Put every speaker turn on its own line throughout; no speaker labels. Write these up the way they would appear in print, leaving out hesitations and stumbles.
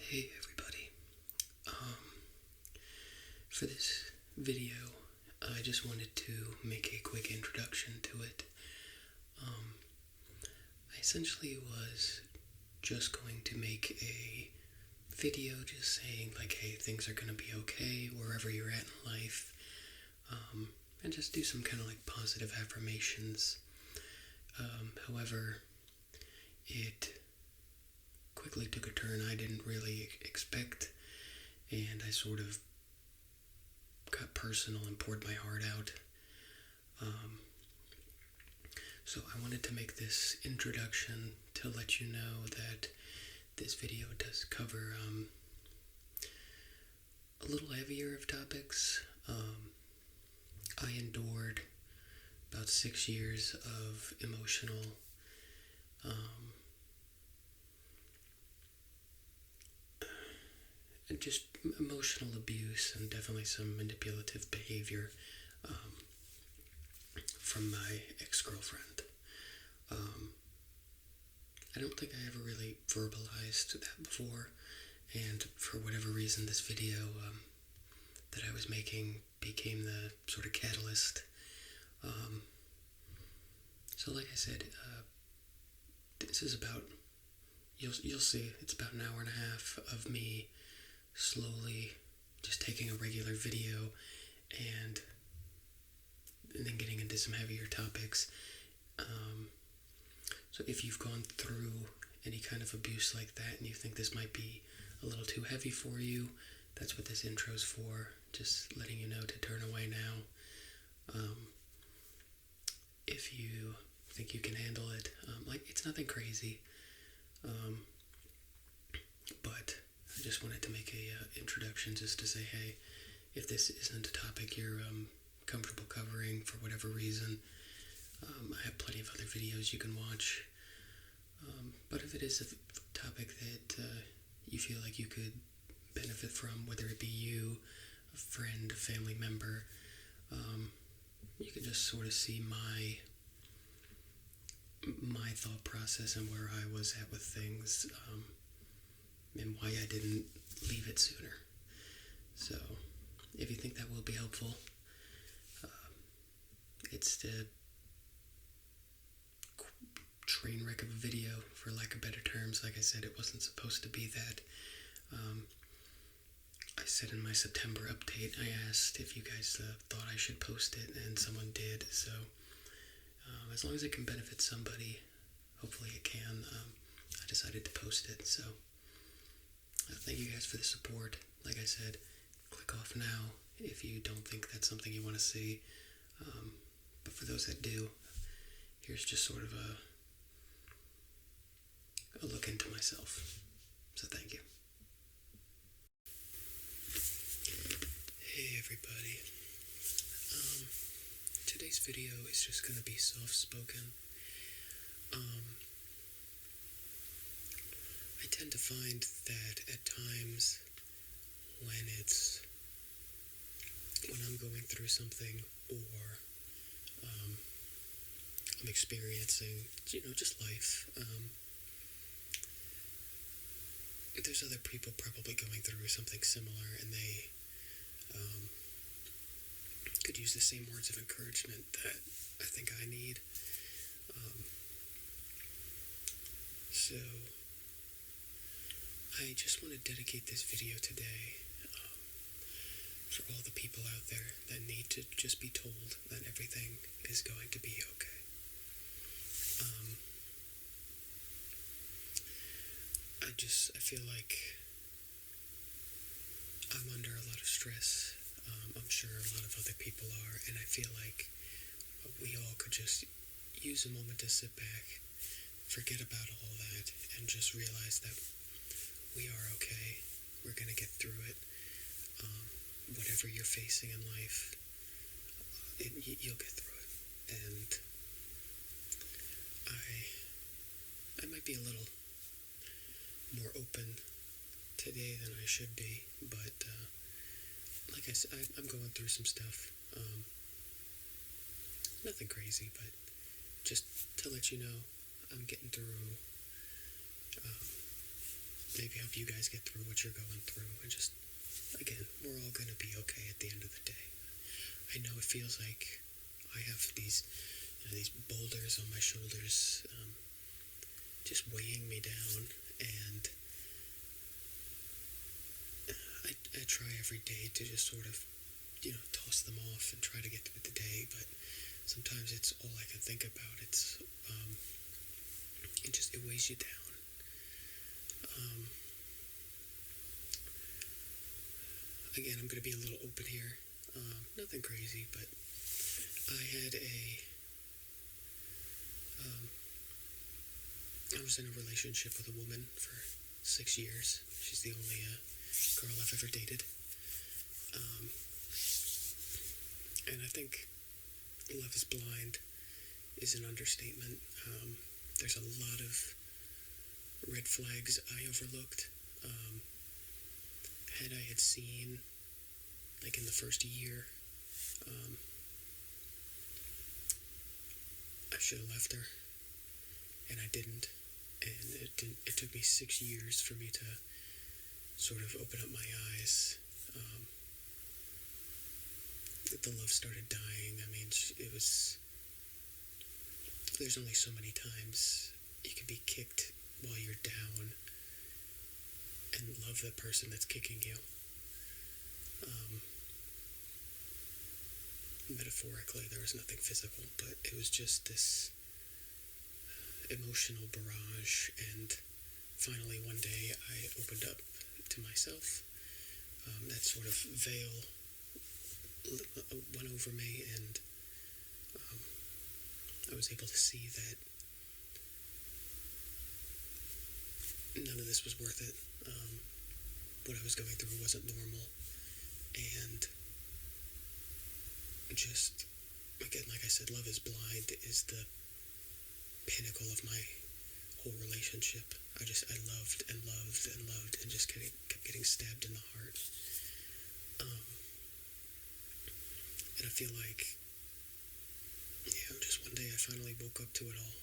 Hey everybody. For this video, I just wanted to make a quick introduction to it. I essentially was just going to make a video just saying like, hey, things are gonna be okay wherever you're at in life, and just do some kind of like positive affirmations. However, it quickly took a turn I didn't really expect, and I sort of got personal and poured my heart out. So I wanted to make this introduction to let you know that this video does cover a little heavier of topics. I endured about 6 years of emotional just emotional abuse and definitely some manipulative behavior from my ex-girlfriend. I don't think I ever really verbalized that before, and for whatever reason this video that I was making became the sort of catalyst. So like I said, this is about, you'll see, it's about an hour and a half of me slowly just taking a regular video and then getting into some heavier topics. So if you've gone through any kind of abuse like that and you think this might be a little too heavy for you, that's what this intro's for. Just letting you know to turn away now. If you think you can handle it, it's nothing crazy, but I just wanted to make a introduction just to say, hey, if this isn't a topic you're comfortable covering for whatever reason, I have plenty of other videos you can watch. But if it is a topic that you feel like you could benefit from, whether it be you, a friend, a family member, you can just sort of see my thought process and where I was at with things, and why I didn't leave it sooner. So, if you think that will be helpful, it's the train wreck of a video, for lack of better terms. Like I said, it wasn't supposed to be that. I said in my September update, I asked if you guys thought I should post it, and someone did. So, as long as it can benefit somebody, hopefully it can, I decided to post it. So, thank you guys for the support. Like I said, click off now if you don't think that's something you want to see. But for those that do, here's just sort of a look into myself. So thank you. Hey everybody. Today's video is just going to be soft-spoken. I tend to find that at times when I'm going through something, or I'm experiencing, just life, there's other people probably going through something similar, and they could use the same words of encouragement that I think I need. So I just want to dedicate this video today for all the people out there that need to just be told that everything is going to be okay. I feel like I'm under a lot of stress. I'm sure a lot of other people are, and I feel like we all could just use a moment to sit back, forget about all that, and just realize that we are okay. We're going to get through it. Whatever you're facing in life, you'll get through it. And I might be a little more open today than I should be, but like I said, I'm going through some stuff. Nothing crazy, but just to let you know, I'm getting through maybe help you guys get through what you're going through. And just, again, we're all going to be okay at the end of the day. I know it feels like I have these boulders on my shoulders, just weighing me down, and I try every day to just sort of, toss them off and try to get through the day, but sometimes it's all I can think about. It weighs you down. Again, I'm going to be a little open here. Nothing crazy, but I was in a relationship with a woman for 6 years. She's the only girl I've ever dated. And I think love is blind is an understatement. There's a lot of red flags I overlooked. Had I had seen, like in the first year, I should have left her, and I didn't. And it took me 6 years for me to sort of open up my eyes. The love started dying. I mean, there's only so many times you can be kicked while you're down and love the person that's kicking you. Metaphorically, there was nothing physical, but it was just this emotional barrage, and finally one day I opened up to myself. That sort of veil went over me, and I was able to see that none of this was worth it. What I was going through wasn't normal, and just, again, like I said, love is blind is the pinnacle of my whole relationship. I loved and loved and loved, and just kept getting stabbed in the heart. And I feel like, just one day I finally woke up to it all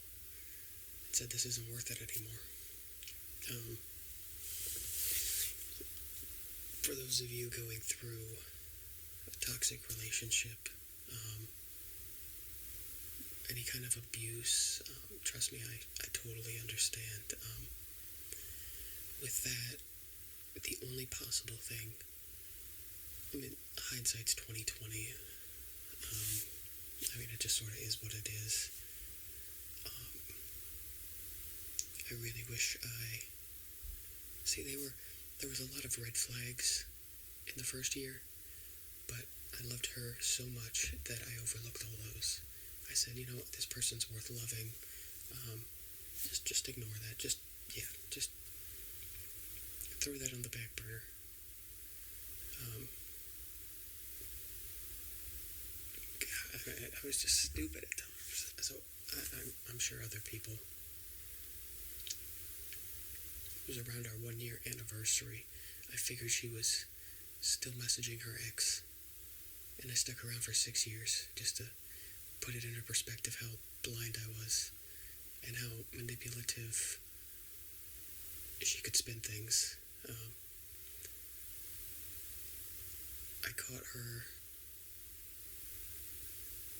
and said, this isn't worth it anymore. For those of you going through a toxic relationship, any kind of abuse, trust me, I totally understand. With that, the only possible thing, hindsight's 20/20. It just sort of is what it is. I really wish there was a lot of red flags in the first year, but I loved her so much that I overlooked all those. I said, this person's worth loving. Just ignore that. Just throw that on the back burner. I was just stupid at times. So I'm sure other people. It was around our 1-year anniversary. I figured she was still messaging her ex, and I stuck around for 6 years just to put it into perspective how blind I was and how manipulative she could spin things. I caught her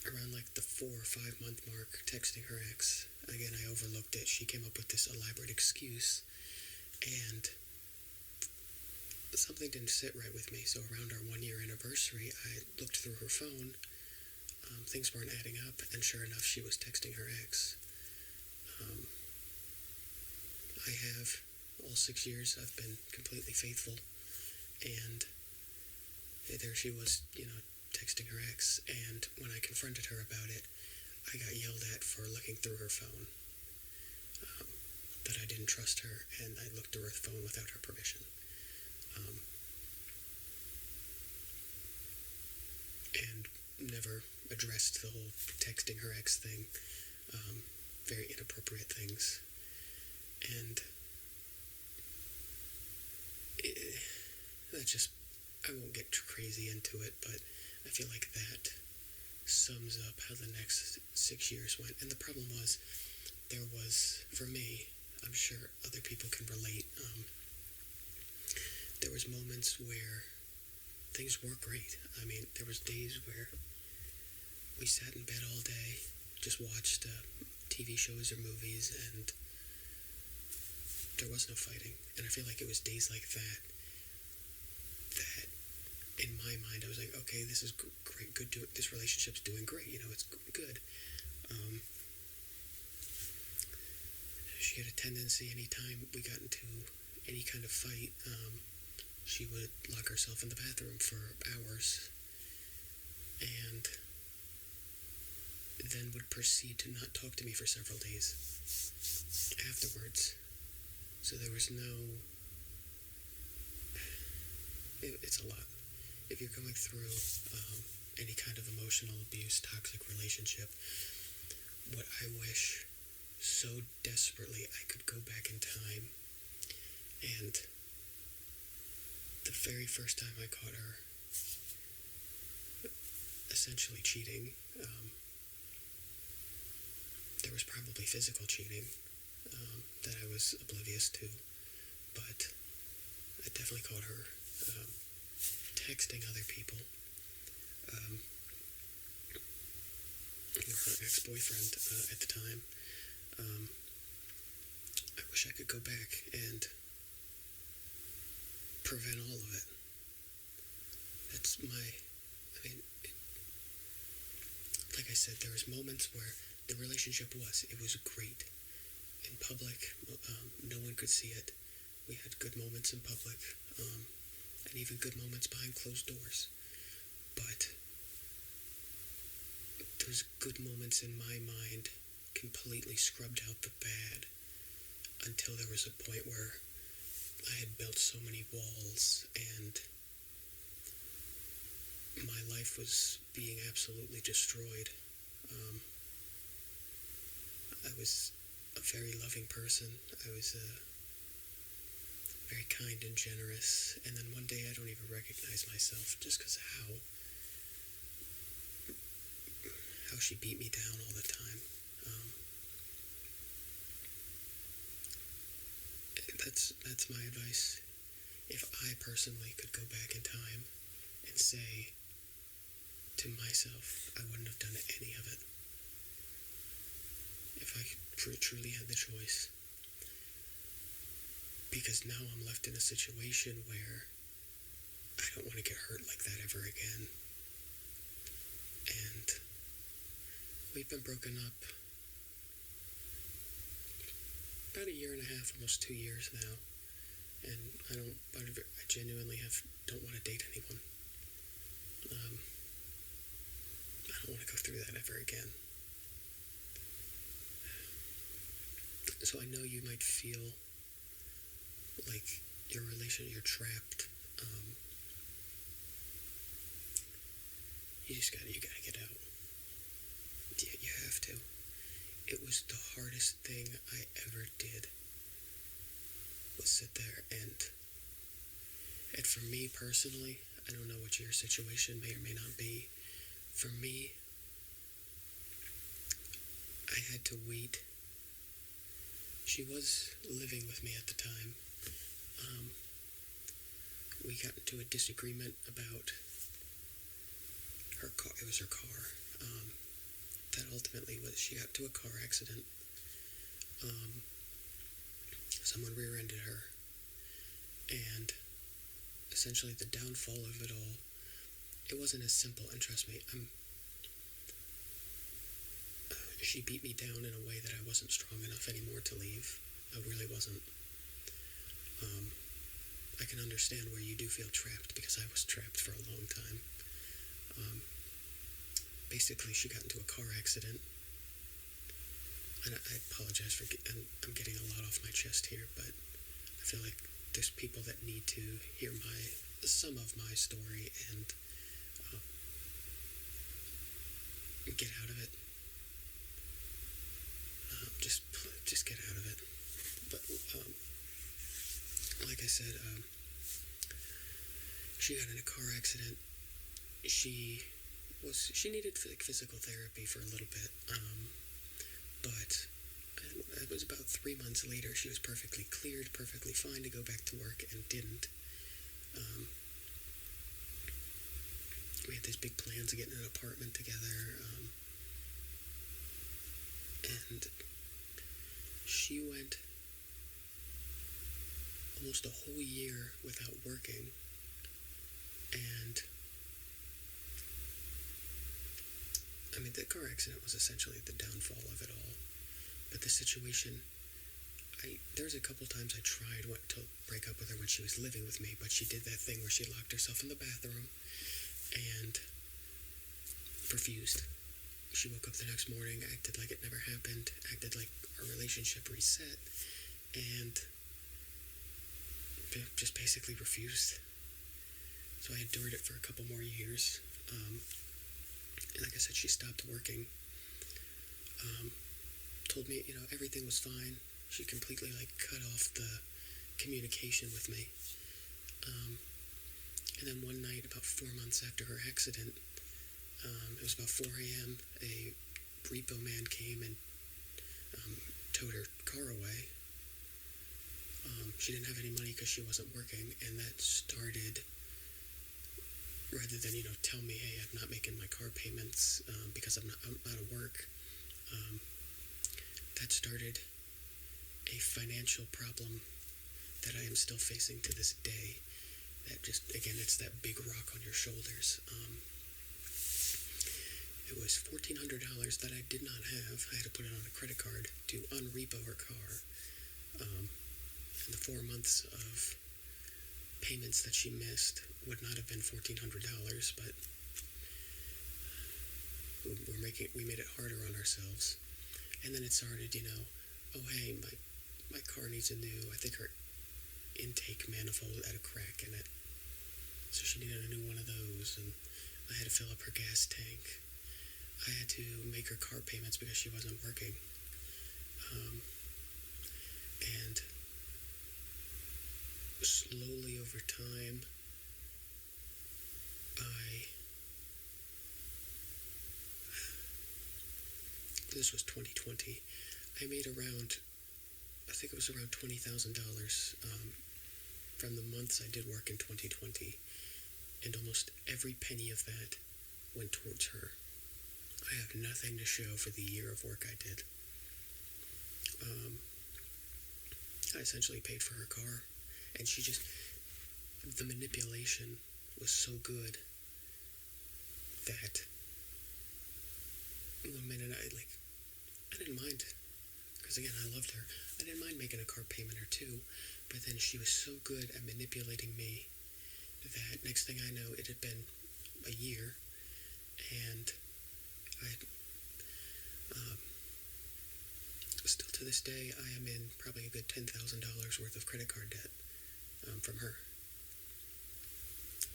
around like the 4 or 5 month mark texting her ex. Again, I overlooked it. She came up with this elaborate excuse, and something didn't sit right with me. So around our 1-year anniversary, I looked through her phone. Things weren't adding up, and sure enough, she was texting her ex. I have, all 6 years, I've been completely faithful, and there she was, texting her ex, and when I confronted her about it, I got yelled at for looking through her phone, that I didn't trust her, and I looked through her phone without her permission. And never addressed the whole texting her ex thing, very inappropriate things, and I won't get too crazy into it, but I feel like that sums up how the next 6 years went. And the problem was, for me, I'm sure other people can relate, was moments where things were great. I mean, there was days where we sat in bed all day, just watched TV shows or movies, and there was no fighting. And I feel like it was days like that in my mind, I was like, okay, this is great, good, this relationship's doing great, it's good. She had a tendency, anytime we got into any kind of fight, she would lock herself in the bathroom for hours, and then would proceed to not talk to me for several days afterwards. So there was no... It's a lot. If you're going through any kind of emotional abuse, toxic relationship, what I wish so desperately I could go back in time, and the very first time I caught her essentially cheating, there was probably physical cheating that I was oblivious to, but I definitely caught her texting other people. Her ex-boyfriend at the time. I wish I could go back and prevent all of it. Like I said, there was moments where the relationship was great. In public, no one could see it. We had good moments in public, and even good moments behind closed doors. But those good moments in my mind completely scrubbed out the bad until there was a point where I had built so many walls and my life was being absolutely destroyed. I was a very loving person. I was very kind and generous, and then one day I don't even recognize myself just because of how she beat me down all the time. That's my advice. If I personally could go back in time and say to myself, I wouldn't have done any of it. If I truly had the choice. Because now I'm left in a situation where I don't want to get hurt like that ever again. And we've been broken up about a year and a half, almost 2 years now, and I genuinely don't want to date anyone. I don't want to go through that ever again. So I know you might feel like you're trapped. You gotta get out. Yeah, you have to. It was the hardest thing I ever did, was sit there and for me personally, I don't know what your situation may or may not be. For me, I had to wait. She was living with me at the time. We got into a disagreement about her car. It was her car. That ultimately was, she got into a car accident. Someone rear-ended her. And essentially the downfall of it all, it wasn't as simple. And trust me, she beat me down in a way that I wasn't strong enough anymore to leave. I really wasn't. I can understand where you do feel trapped, because I was trapped for a long time. Basically, she got into a car accident, and I apologize for I'm getting a lot off my chest here, but I feel like there's people that need to hear some of my story and get out of it. Just get out of it. But like I said, she got in a car accident. She needed physical therapy for a little bit, but it was about 3 months later. She was perfectly cleared, perfectly fine to go back to work, and didn't. had these big plans of getting an apartment together, and she went almost a whole year without working, and I mean, the car accident was essentially the downfall of it all. But the situation, there's a couple times I tried to break up with her when she was living with me, but she did that thing where she locked herself in the bathroom and refused. She woke up the next morning, acted like it never happened, acted like our relationship reset, and just basically refused. So I endured it for a couple more years. And like I said, she stopped working. Told me, everything was fine. She completely, cut off the communication with me. And then one night, about 4 months after her accident, it was about 4 a.m., a repo man came and towed her car away. She didn't have any money because she wasn't working, and that started, rather than, tell me, hey, I'm not making my car payments because I'm out of work, that started a financial problem that I am still facing to this day. That just, again, it's that big rock on your shoulders. It was $1,400 that I did not have. I had to put it on a credit card to unrepo her car. And the 4 months of payments that she missed would not have been $1,400, but we made it harder on ourselves. And then it started, oh hey, my car needs a new, I think her intake manifold had a crack in it, so she needed a new one of those, and I had to fill up her gas tank. I had to make her car payments because she wasn't working. And slowly over time, this was 2020, I made around, I think it was around $20,000 from the months I did work in 2020, and almost every penny of that went towards her. I have nothing to show for the year of work I did. I essentially paid for her car, and the manipulation was so good that one minute I didn't mind, because again, I loved her. I didn't mind making a car payment or two, but then she was so good at manipulating me that next thing I know, it had been a year, and still to this day, I am in probably a good $10,000 worth of credit card debt from her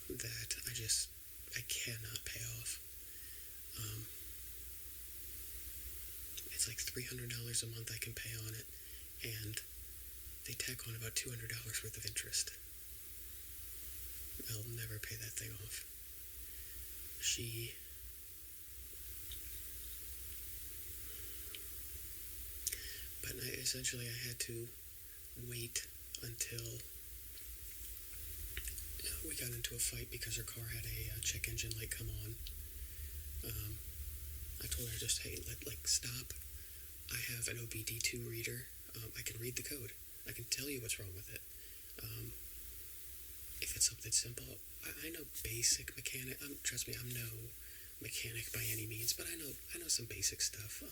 that I cannot pay off. It's like $300 a month I can pay on it, and they tack on about $200 worth of interest. I'll never pay that thing off. But essentially I had to wait until we got into a fight because her car had a check engine light come on. I told her just, hey, stop. I have an OBD2 reader. I can read the code. I can tell you what's wrong with it. If it's something simple, I know basic mechanic. Trust me, I'm no mechanic by any means, but I know some basic stuff.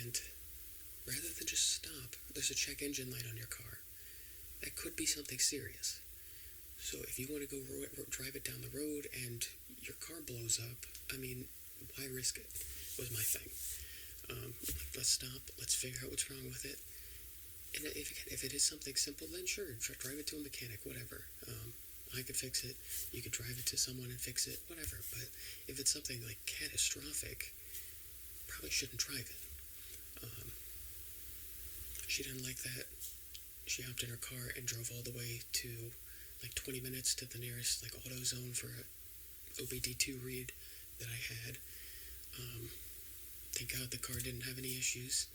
And rather than just stop, there's a check engine light on your car. That could be something serious. So if you want to go drive it down the road and your car blows up, why risk it? Was my thing. Let's stop. Let's figure out what's wrong with it. And if it is something simple, then sure, drive it to a mechanic, whatever. I could fix it. You could drive it to someone and fix it, whatever. But if it's something catastrophic, probably shouldn't drive it. She didn't like that. She hopped in her car and drove all the way to 20 minutes to the nearest AutoZone for a OBD2 read that I had. Thank God the car didn't have any issues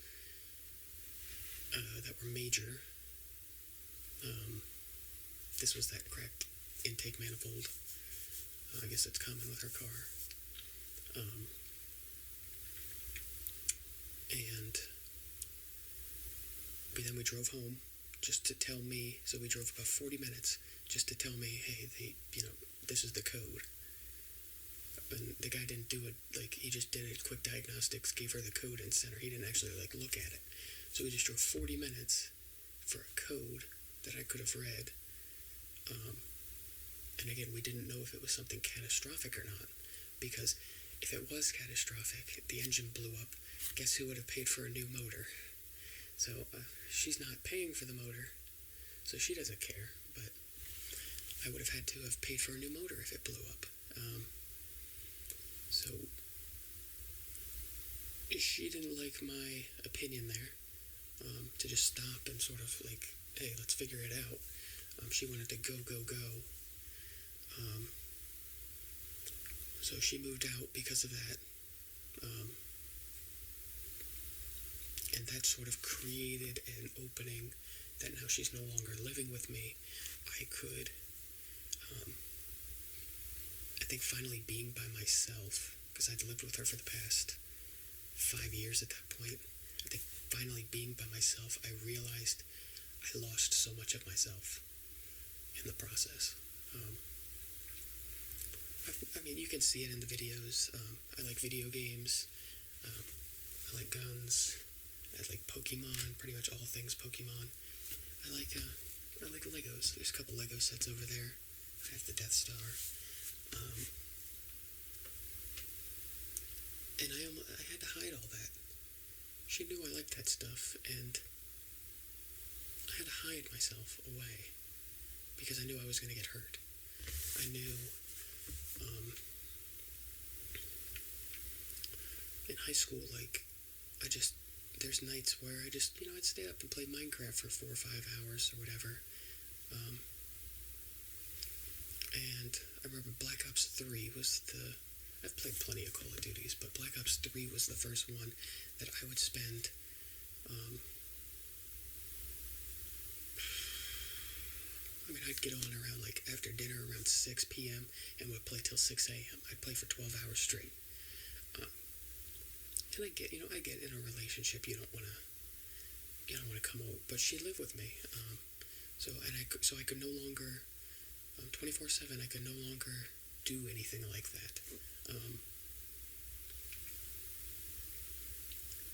that were major. This was that cracked intake manifold. I guess it's common with her car. Um, and then we drove home just to tell me. So we drove about 40 minutes just to tell me, hey, this is the code. And the guy didn't do it, like, he just did it, quick diagnostics, gave her the code and sent her. He didn't actually, like, look at it. So we just drove 40 minutes for a code that I could have read. And again, we didn't know if it was something catastrophic or not. Because if it was catastrophic, the engine blew up, guess who would have paid for a new motor? So she's not paying for the motor, so she doesn't care. But I would have had to have paid for a new motor if it blew up. So she didn't like my opinion there, to just stop and sort of like, hey, let's figure it out. She wanted to go. So she moved out because of that. And that sort of created an opening that now she's no longer living with me. I could, I think finally being by myself, because I'd lived with her for the past 5 years at that point. I think finally being by myself, I realized I lost so much of myself in the process. I mean, you can see it in the videos. I like video games. I like guns. I like Pokemon. Pretty much all things Pokemon. I like Legos. There's a couple Lego sets over there. I have the Death Star. And I had to hide all that. She knew I liked that stuff, and I had to hide myself away because I knew I was going to get hurt. I knew in high school, like, there's nights where I'd stay up and play Minecraft for 4 or 5 hours or whatever. And I remember Black Ops 3 was I've played plenty of Call of Duties, but Black Ops 3 was the first one that I would spend, I'd get on around, like, after dinner around 6 p.m. and would play till 6 a.m. I'd play for 12 hours straight. And I get in a relationship, you don't want to come over, but she lived with me. So I could no longer, 24/7, I could no longer do anything like that.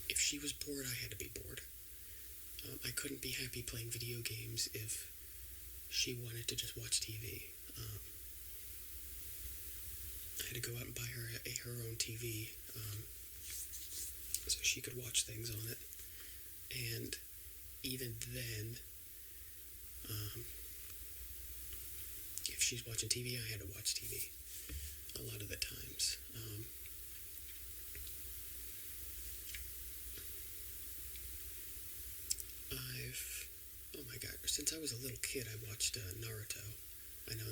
If she was bored, I had to be bored. I couldn't be happy playing video games if she wanted to just watch TV. I had to go out and buy her own TV, so she could watch things on it. And even then, if she's watching TV, I had to watch TV a lot of the times. Oh my god, since I was a little kid, I watched Naruto. I know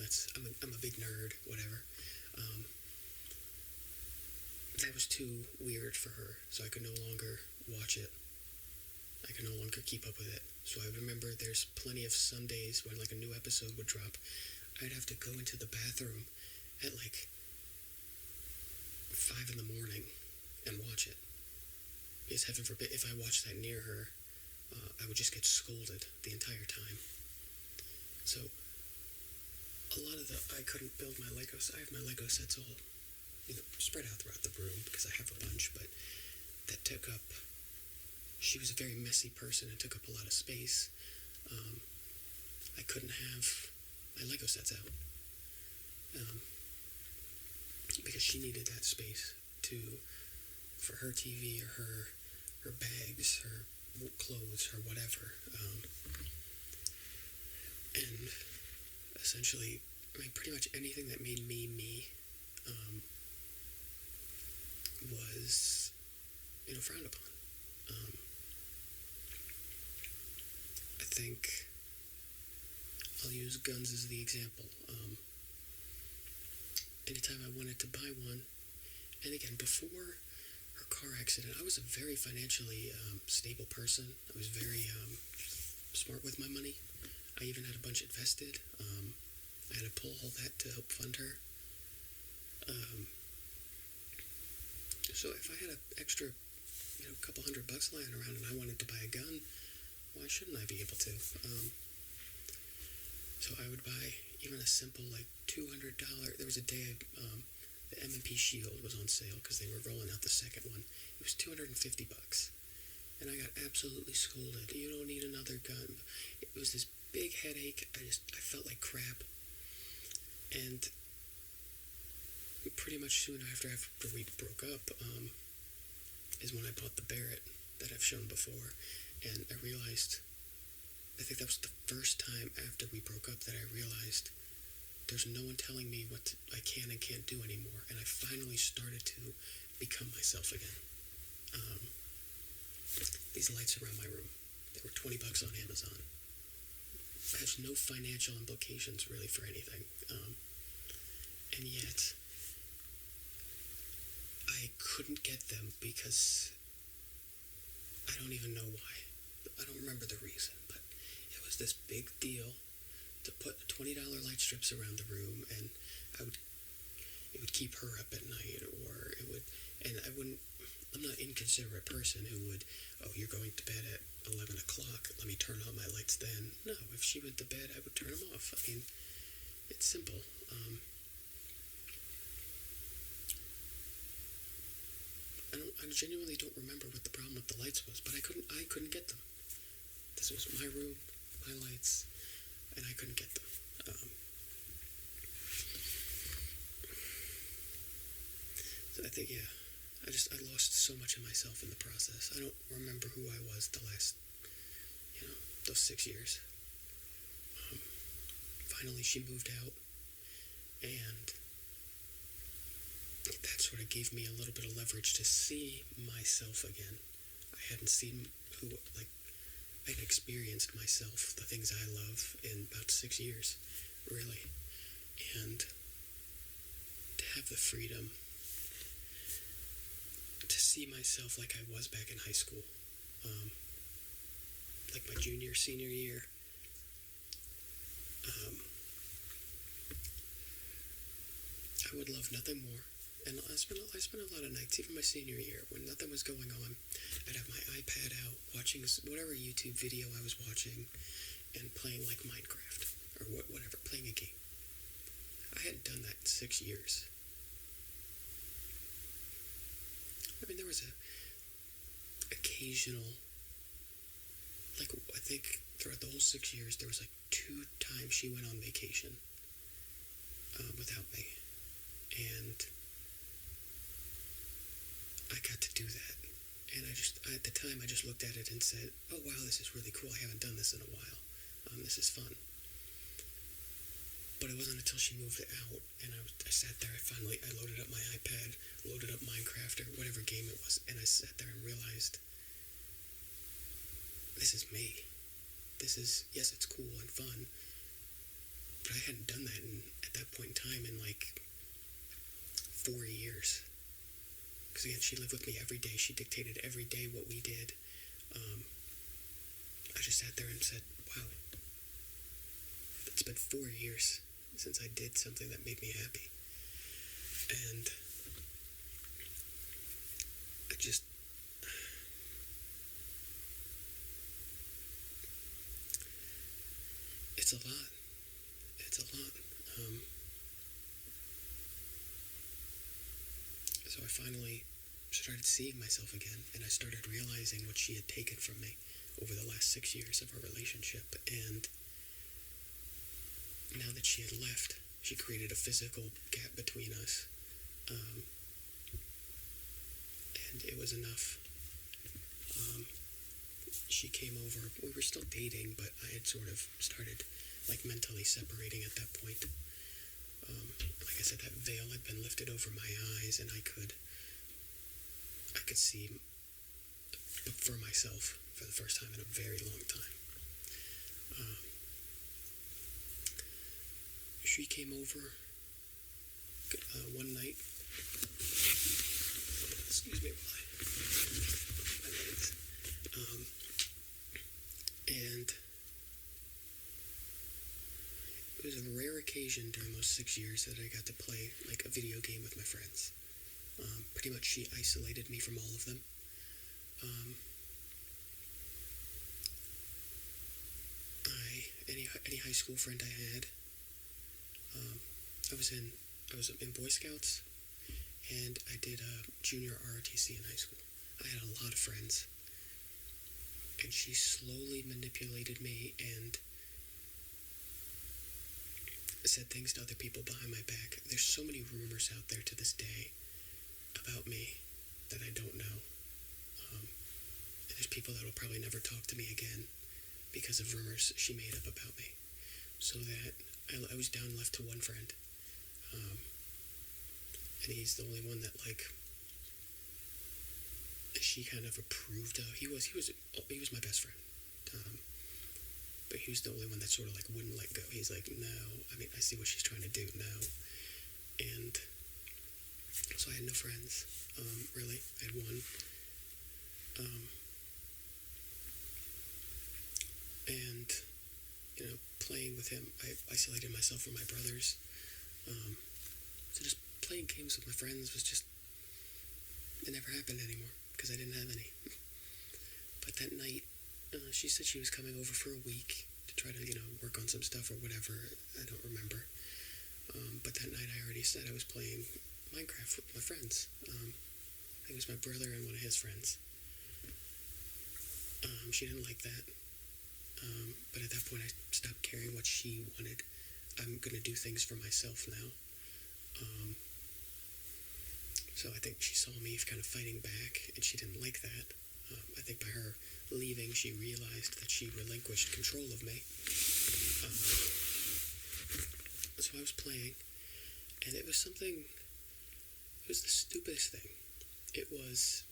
I'm a big nerd, whatever. That was too weird for her, so I could no longer watch it. I could no longer keep up with it. So I remember there's plenty of Sundays when, like, a new episode would drop. I'd have to go into the bathroom at, like, 5 in the morning and watch it. Because heaven forbid, if I watched that near her, I would just get scolded the entire time. So, I couldn't build my Legos. I have my Lego sets all, spread out throughout the room because I have a bunch, but that took up, she was a very messy person and took up a lot of space. I couldn't have my Lego sets out. Because she needed that space for her TV or her bags, her clothes, or whatever. And essentially, pretty much anything that made me me was, frowned upon. I think I'll use guns as the example. Anytime I wanted to buy one, and again, before her car accident, I was a very financially stable person. I was very smart with my money. I even had a bunch invested. I had to pull all that to help fund her. Um, so if I had an extra, couple $100 lying around and I wanted to buy a gun, why shouldn't I be able to? So I would buy even a simple $200. There was a day the M&P Shield was on sale because they were rolling out the second one. It was $250, and I got absolutely scolded. You don't need another gun. It was this big headache. I felt like crap, and pretty much soon after we broke up is when I bought the Barrett that I've shown before, and I realized. I think that was the first time after we broke up that I realized there's no one telling me what I can and can't do anymore, and I finally started to become myself again. These lights around my room, they were $20 on Amazon. It has no financial implications really for anything, and yet I couldn't get them because I don't even know why. I don't remember the reason, but it was this big deal to put $20 light strips around the room, and it would keep her up at night, or it would, and I'm not an inconsiderate person who would, oh, you're going to bed at 11 o'clock, let me turn on my lights then. No, if she went to bed, I would turn them off. I mean, it's simple. I genuinely don't remember what the problem with the lights was, but I couldn't get them. This was my room, my lights, and I couldn't get them. So I think, I lost so much of myself in the process. I don't remember who I was the last, those 6 years. Finally, she moved out, and that sort of gave me a little bit of leverage to see myself again. I hadn't seen I had experienced myself, the things I love, in about 6 years, really. And to have the freedom to see myself like I was back in high school, like my junior, senior year, I would love nothing more. And I spent a lot of nights, even my senior year, when nothing was going on. I'd have my iPad out, watching whatever YouTube video I was watching, and playing like Minecraft, or whatever, playing a game. I hadn't done that in 6 years. I mean, there was a occasional, I think throughout the whole 6 years, there was 2 times she went on vacation without me. And I got to do that. And at the time, I just looked at it and said, oh, wow, this is really cool. I haven't done this in a while. This is fun. But it wasn't until she moved out, and I sat there, I loaded up my iPad, loaded up Minecraft, or whatever game it was, and I sat there and realized, this is me. Yes, it's cool and fun, but I hadn't done that at that point in time in 4 years. Because again, she lived with me every day. She dictated every day what we did. I just sat there and said, wow, it's been 4 years since I did something that made me happy. And it's a lot. It's a lot. So I finally started seeing myself again, and I started realizing what she had taken from me over the last 6 years of our relationship. And now that she had left, she created a physical gap between us. And it was enough. She came over. We were still dating, but I had sort of started mentally separating at that point. Like I said, that veil had been lifted over my eyes, and I could see for myself for the first time in a very long time. She came over one night. Excuse me, my legs. And it was a rare occasion during those 6 years that I got to play like a video game with my friends. Pretty much she isolated me from all of them. Um, any high school friend I had, um, I was in Boy Scouts, and I did a junior ROTC in high school. I had a lot of friends, and she slowly manipulated me and said things to other people behind my back. There's so many rumors out there to this day about me that I don't know. And there's people that will probably never talk to me again because of rumors she made up about me. So that I was down left to one friend. And he's the only one that, like, she kind of approved of. He was my best friend. But he was the only one that sort of, like, wouldn't let go. He's like, no, I mean, I see what she's trying to do now. And so I had no friends, really. I had one. And, you know, playing with him, I isolated myself from my brothers. So just playing games with my friends was just, it never happened anymore because I didn't have any. But that night, she said she was coming over for a week to try to, you know, work on some stuff or whatever. I don't remember. But that night I already said I was playing Minecraft with my friends. I think it was my brother and one of his friends. She didn't like that. But at that point I stopped caring what she wanted. I'm going to do things for myself now. So I think she saw me kind of fighting back, and she didn't like that. I think by her leaving, she realized that she relinquished control of me. So I was playing, and it was the stupidest thing. It was,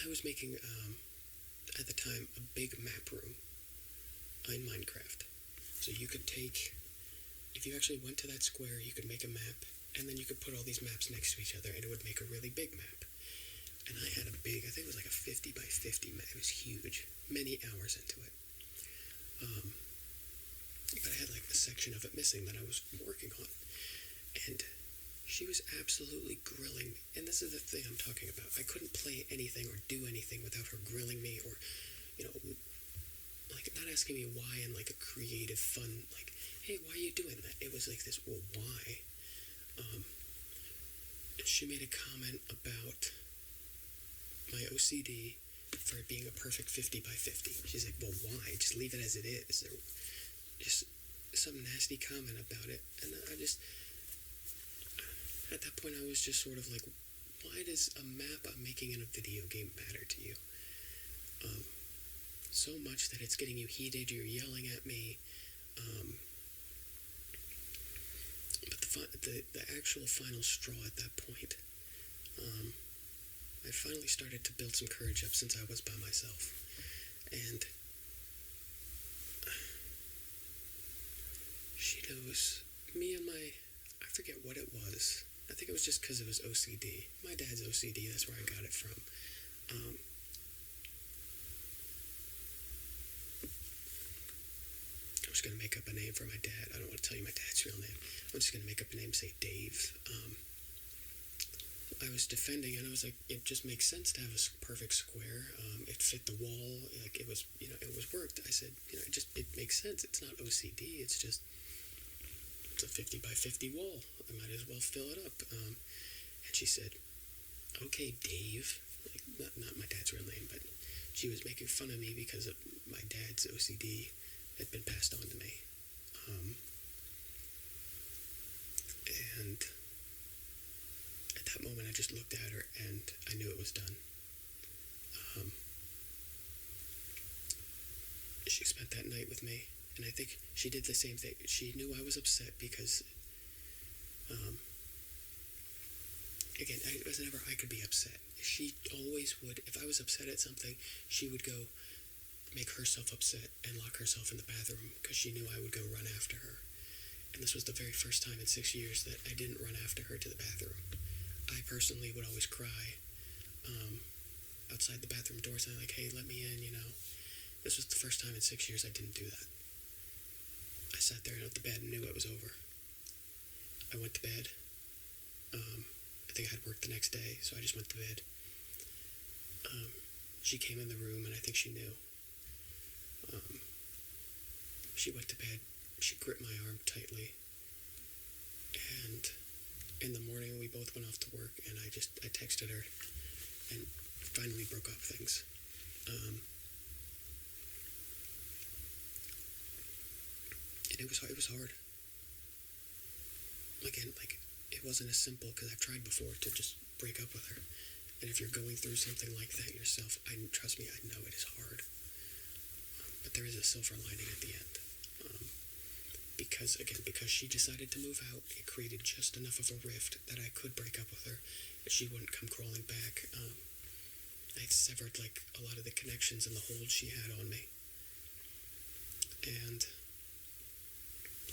I was making, at the time, a big map room in Minecraft. So you could take, if you actually went to that square, you could make a map, and then you could put all these maps next to each other, and it would make a really big map. And I had a big, I think it was like a 50 by 50 map. It was huge. Many hours into it. But I had like a section of it missing that I was working on. And she was absolutely grilling me. And this is the thing I'm talking about. I couldn't play anything or do anything without her grilling me or, you know, like not asking me why in like a creative, fun, like, hey, why are you doing that? It was like this, well, why? And she made a comment about my OCD for it being a perfect 50 by 50. She's like, well, why? Just leave it as it is. Or just some nasty comment about it. And I just, at that point, I was just sort of like, why does a map I'm making in a video game matter to you? So much that it's getting you heated, you're yelling at me. But the actual final straw at that point, I finally started to build some courage up since I was by myself. And she knows me and I forget what it was. I think it was just because it was OCD. My dad's OCD, that's where I got it from. I'm just going to make up a name for my dad. I don't want to tell you my dad's real name. I'm just going to make up a name, say Dave. I was defending, and I was like, it just makes sense to have a perfect square. It fit the wall. Like, it was, you know, it was worked. I said, you know, it makes sense. It's not OCD. It's just, it's a 50 by 50 wall. I might as well fill it up. And she said, okay, Dave. Like, not my dad's real name, but she was making fun of me because of my dad's OCD had been passed on to me. And at that moment, I just looked at her and I knew it was done. She spent that night with me, and I think she did the same thing. She knew I was upset because, again, it was never I could be upset. She always would, if I was upset at something, she would go make herself upset and lock herself in the bathroom because she knew I would go run after her. And this was the very first time in 6 years that I didn't run after her to the bathroom. I personally would always cry outside the bathroom door saying like, hey, let me in, you know. This was the first time in 6 years I didn't do that. I sat there at the bed and knew it was over. I went to bed. I think I had work the next day, so I just went to bed. She came in the room, and I think she knew. She went to bed. She gripped my arm tightly. And in the morning, we both went off to work, and I texted her and finally broke up things. And it was hard. Again, it wasn't as simple, because I've tried before to just break up with her. And if you're going through something like that yourself, trust me, I know it is hard. But there is a silver lining at the end. Because she decided to move out, it created just enough of a rift that I could break up with her, and she wouldn't come crawling back. I had severed, a lot of the connections and the hold she had on me. And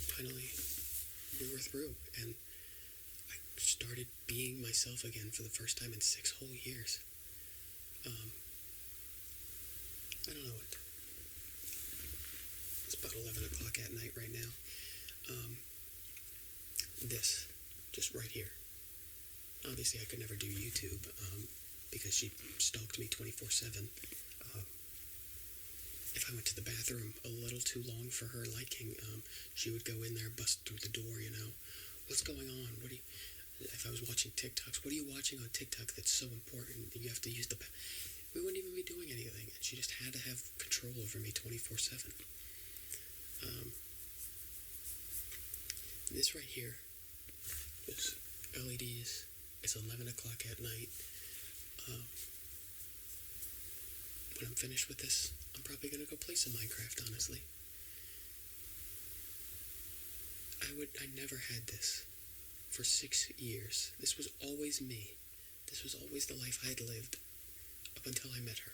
finally, we were through, and I started being myself again for the first time in 6 whole years. I don't know what. It's about 11 o'clock at night right now. This, just right here. Obviously, I could never do YouTube, because she stalked me 24/7. If I went to the bathroom a little too long for her liking, she would go in there, bust through the door, What's going on? If I was watching TikToks, what are you watching on TikTok that's so important that you have to use the we wouldn't even be doing anything, and she just had to have control over me 24/7. This right here, this LEDs, it's 11 o'clock at night. When I'm finished with this, I'm probably going to go play some Minecraft, honestly. I never had this for 6 years. This was always me. This was always the life I had lived up until I met her.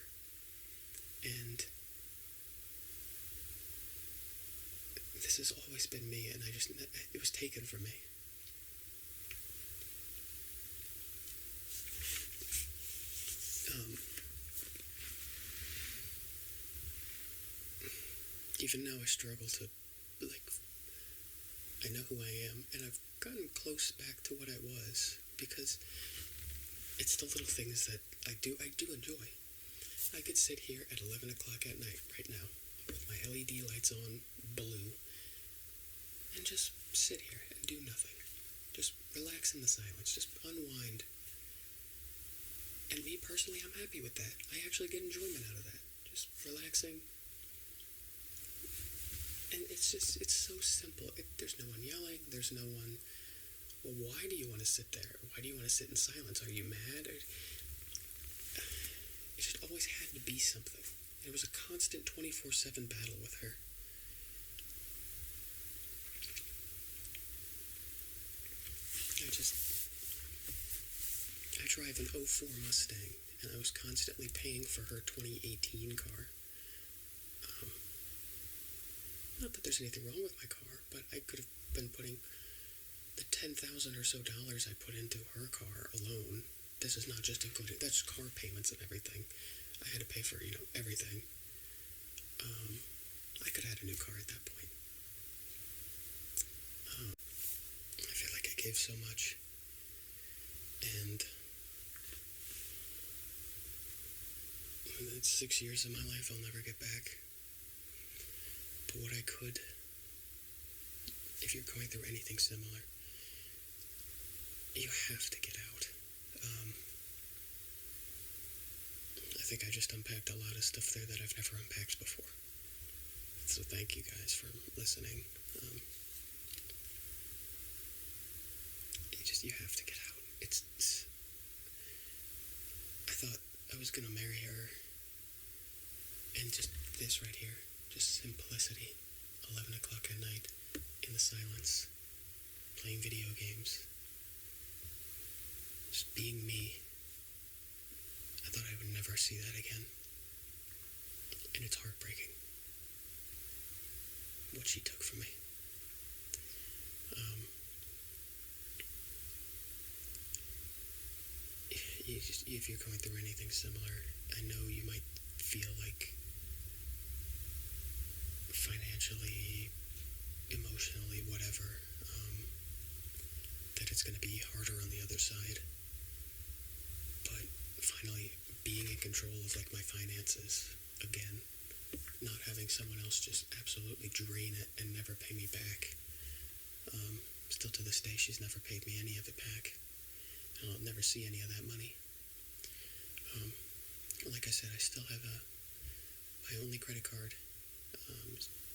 And this has always been me, and it was taken from me. Even now I struggle to, I know who I am, and I've gotten close back to what I was, because it's the little things that I do enjoy. I could sit here at 11 o'clock at night right now, with my LED lights on, blue, and just sit here and do nothing. Just relax in the silence, just unwind. And me personally, I'm happy with that. I actually get enjoyment out of that. Just relaxing. And it's so simple. There's no one yelling. There's no one, well, why do you want to sit there? Why do you want to sit in silence? Are you mad? It just always had to be something. It was a constant 24/7 battle with her. I drive an '04 Mustang, and I was constantly paying for her 2018 car. Not that there's anything wrong with my car, but I could have been putting the $10,000 or so I put into her car alone. This is not just including, that's car payments and everything. I had to pay for, everything. I could have had a new car at that point. I feel like I gave so much, and that's 6 years of my life I'll never get back. But what I could, if you're going through anything similar, you have to get out. I think I just unpacked a lot of stuff there that I've never unpacked before. So thank you guys for listening. You have to get out. I thought I was going to marry her, and just this right here, just simplicity, 11 o'clock at night, in the silence, playing video games, just being me. I thought I would never see that again, and it's heartbreaking what she took from me. If you're going through anything similar, I know you might feel like financially emotionally, whatever, that it's going to be harder on the other side. But finally being in control of like my finances again, not having someone else just absolutely drain it and never pay me back. Still to this day, she's never paid me any of it back, and I'll never see any of that money. Like I said, I still have my only credit card,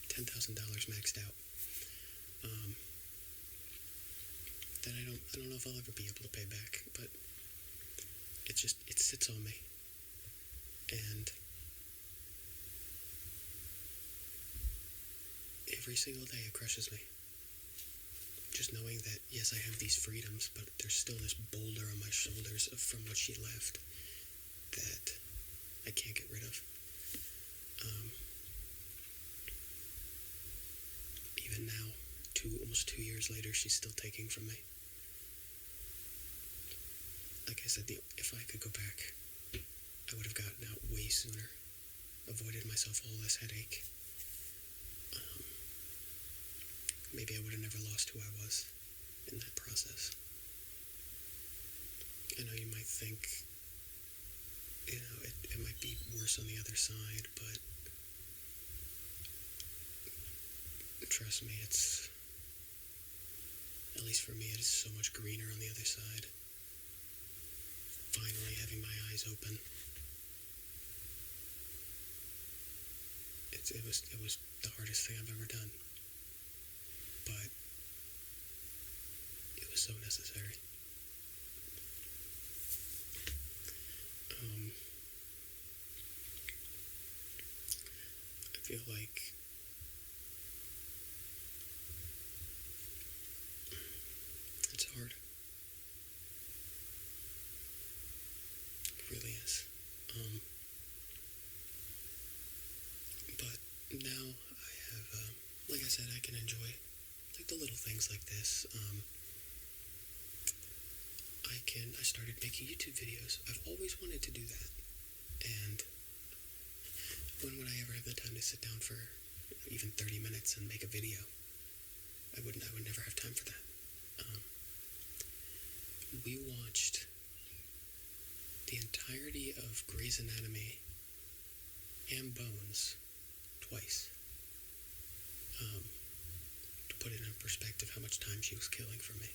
$10,000 maxed out. That I don't know if I'll ever be able to pay back, but it sits on me, and every single day it crushes me. Just knowing that, yes, I have these freedoms, but there's still this boulder on my shoulders from what she left that I can't get rid of. Even now, almost 2 years later, she's still taking from me. Like I said, if I could go back, I would have gotten out way sooner, avoided myself all this headache. Maybe I would have never lost who I was in that process. I know you might think, it might be worse on the other side, but trust me, at least for me, it is so much greener on the other side. Finally having my eyes open. It was the hardest thing I've ever done. But it was so necessary. I feel like it's hard. It really is. But now I have, like I said, I can enjoy like the little things like this. I started making YouTube videos. I've always wanted to do that, and when would I ever have the time to sit down for even 30 minutes and make a video? I would never have time for that. We watched the entirety of Grey's Anatomy and Bones twice. To put it in perspective how much time she was killing for me.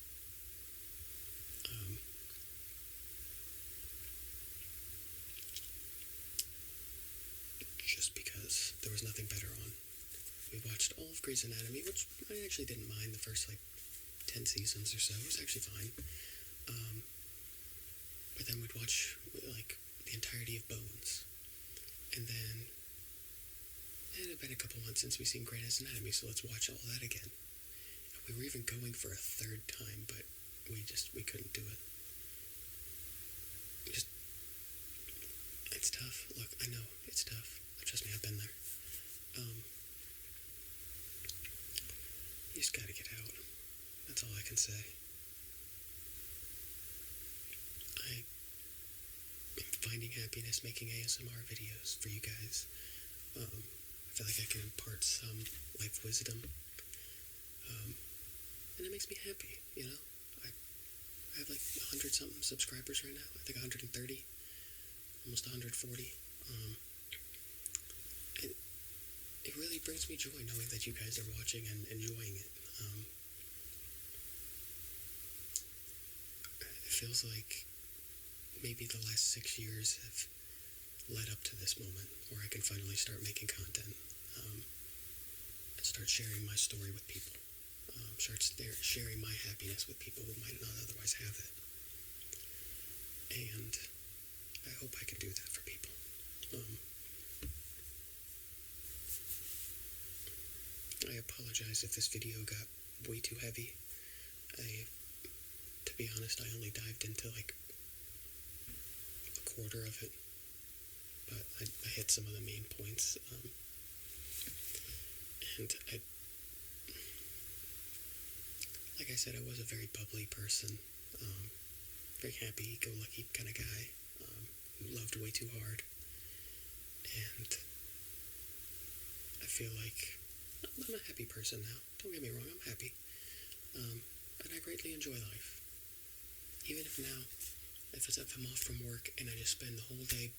Just because there was nothing better on. We watched all of Grey's Anatomy, which I actually didn't mind the first 10 seasons or so. It was actually fine. But then we'd watch the entirety of Bones. And then it had been a couple months since we've seen Grey's Anatomy, so let's watch all that again. And we were even going for a third time, but we couldn't do it. It's tough. Look, I know, it's tough. Trust me, I've been there. You just gotta get out. That's all I can say. I am finding happiness making ASMR videos for you guys. I feel like I can impart some life wisdom. And it makes me happy, I have 100-something subscribers right now. I think 130. Almost 140. It really brings me joy knowing that you guys are watching and enjoying it. It feels like maybe the last 6 years have led up to this moment where I can finally start making content, and start sharing my story with people, start sharing my happiness with people who might not otherwise have it. And I hope I can do that for people. I apologize if this video got way too heavy. To be honest, I only dived into a quarter of it, but I hit some of the main points. And like I said, I was a very bubbly person, very happy-go-lucky kind of guy, who loved way too hard. And I feel like I'm a happy person now. Don't get me wrong, I'm happy. And I greatly enjoy life. Even if now, if I'm off from work and I just spend the whole day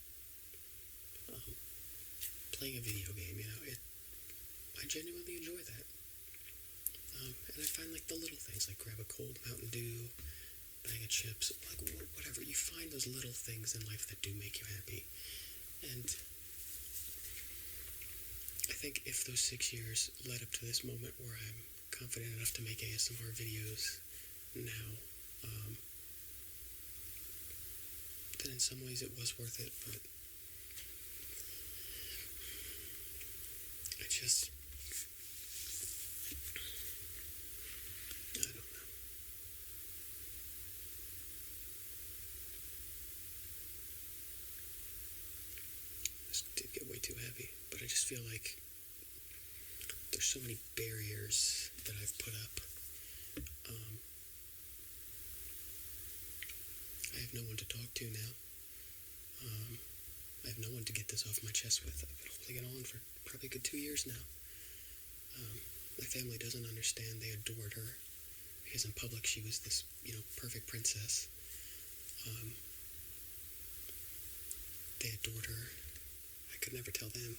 um, playing a video game, I genuinely enjoy that. And I find like the little things, like grab a cold Mountain Dew, bag of chips, like whatever. You find those little things in life that do make you happy. And I think if those 6 years led up to this moment where I'm confident enough to make ASMR videos now, then in some ways it was worth it, but I don't know. This did get way too heavy, but I just feel like there's so many barriers that I've put up. I have no one to talk to now. I have no one to get this off my chest with. I've been holding it on for probably a good 2 years now. My family doesn't understand. They adored her because in public she was this, perfect princess. They adored her. I could never tell them.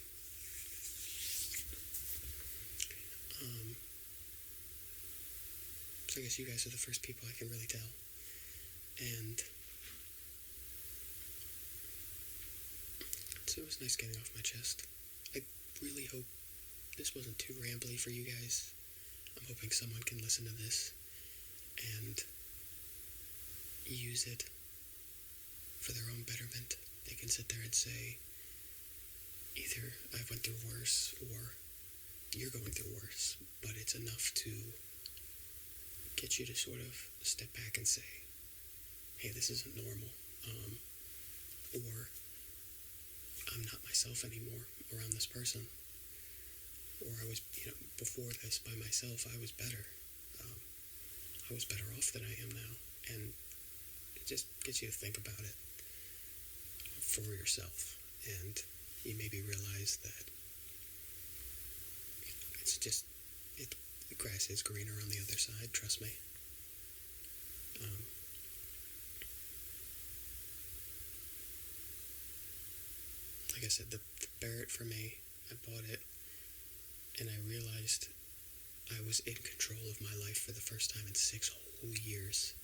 So I guess you guys are the first people I can really tell. And so it was nice getting off my chest. I really hope this wasn't too rambly for you guys. I'm hoping someone can listen to this and use it for their own betterment. They can sit there and say, either I went through worse or you're going through worse, but it's enough to get you to sort of step back and say, hey, this isn't normal, or I'm not myself anymore around this person, or I was, before this by myself, I was better. I was better off than I am now, and it just gets you to think about it for yourself, and you maybe realize that it's just, the grass is greener on the other side, trust me. Like I said, the Barrett for me, I bought it, and I realized I was in control of my life for the first time in 6 whole years.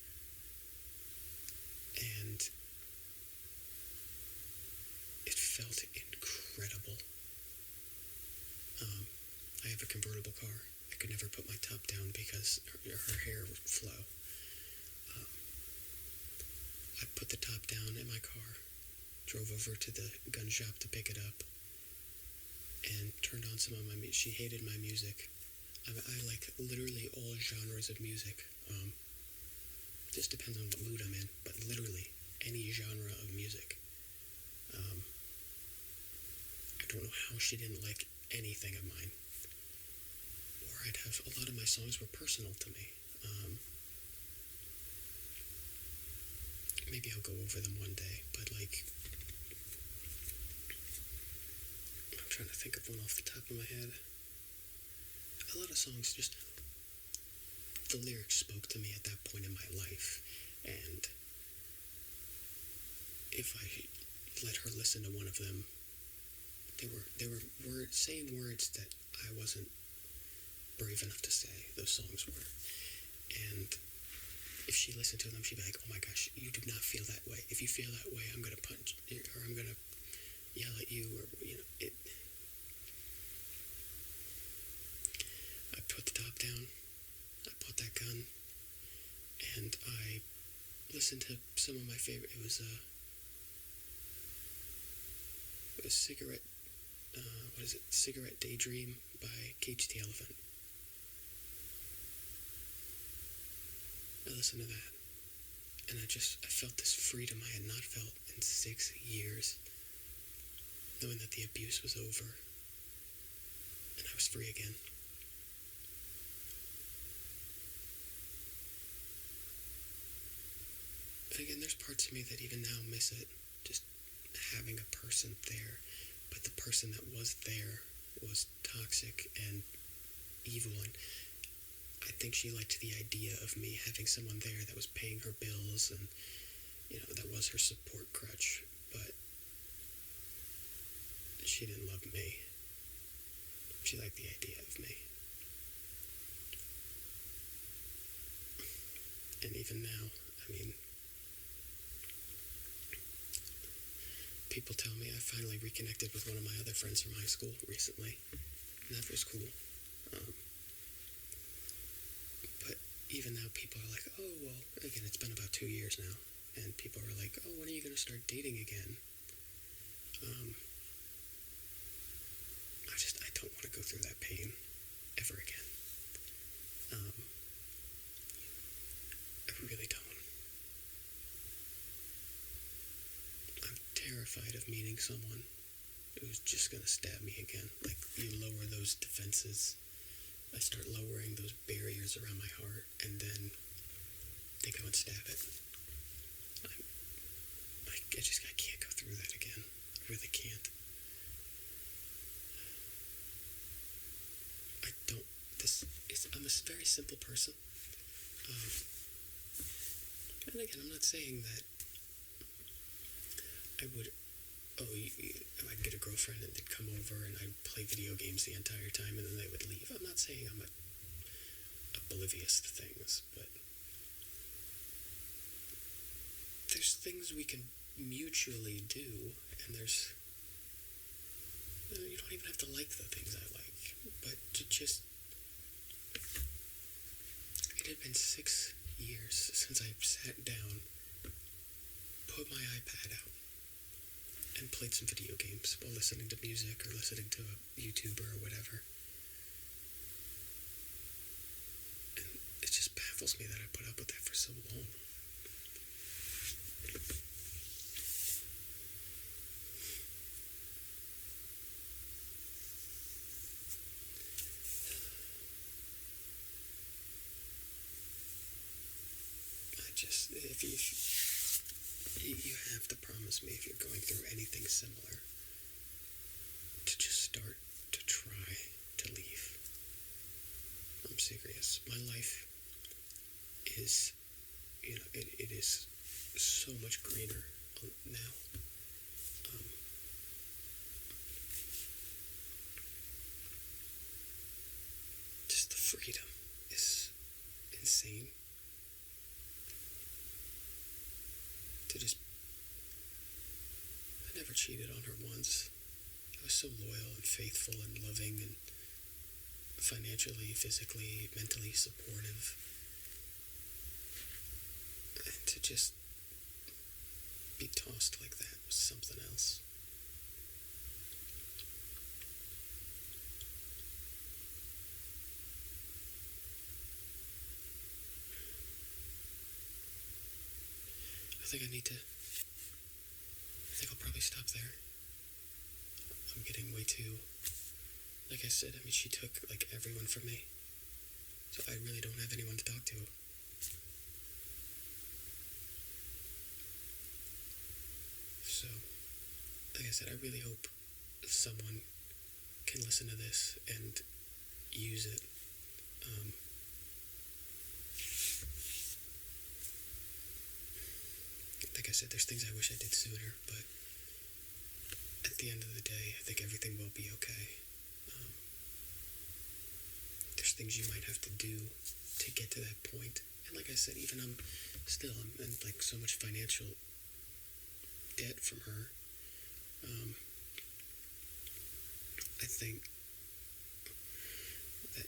And it felt incredible. I have a convertible car. I could never put my top down because her hair would flow. I put the top down in my car, drove over to the gun shop to pick it up, and turned on some of my music. She hated my music. I like literally all genres of music. Just depends on what mood I'm in, but literally any genre of music. I don't know how she didn't like anything of mine. Or I'd have, a lot of my songs were personal to me. Maybe I'll go over them one day, but like, I'm trying to think of one off the top of my head. A lot of songs just, the lyrics spoke to me at that point in my life, and if I let her listen to one of them, they were saying words that I wasn't brave enough to say. Those songs were, and if she listened to them, she'd be like, oh my gosh, you do not feel that way. If you feel that way, I'm going to punch, or I'm going to yell at you, or, it. I put the top down, I bought that gun, and I listened to some of my favorite, it was Cigarette, Cigarette Daydream by Cage the Elephant. I listened to that, and I felt this freedom I had not felt in 6 years, knowing that the abuse was over, and I was free again. And again, there's parts of me that even now miss it, just having a person there, but the person that was there was toxic and evil, and I think she liked the idea of me having someone there that was paying her bills, and that was her support crutch. But she didn't love me. She liked the idea of me. And even now, I mean, people tell me I finally reconnected with one of my other friends from high school recently, and that was cool. But even now, people are like, oh, well, again, it's been about 2 years now, and people are like, oh, when are you going to start dating again? I don't want to go through that pain ever again. I really don't. I'm terrified of meeting someone who's just going to stab me again. Like, you lower those defenses. I start lowering those barriers around my heart, and then they go and stab it. I can't go through that again. I really can't. I'm a very simple person. And again, I'm not saying that I would, I'd get a girlfriend and they'd come over and I'd play video games the entire time and then they would leave. I'm not saying I'm oblivious to things, but there's things we can mutually do, and there's, you don't even have to like the things I like, but to just, it had been 6 years since I sat down, put my iPad out, and played some video games while listening to music or listening to a YouTuber or whatever. And it just baffles me that I put up with that for so long. If you have to promise me, if you're going through anything similar, to just start to try to leave. I'm serious. My life is, it is so much greener now. Just the freedom is insane. I never cheated on her once. I was so loyal and faithful and loving and financially, physically, mentally supportive. And to just be tossed like that was something else. I think I'll probably stop there. I'm getting way too, like I said, she took everyone from me. So I really don't have anyone to talk to. So, like I said, I really hope someone can listen to this and use it. Like I said, there's things I wish I did sooner, but at the end of the day, I think everything will be okay. There's things you might have to do to get to that point. And like I said, even I'm in so much financial debt from her. I think that,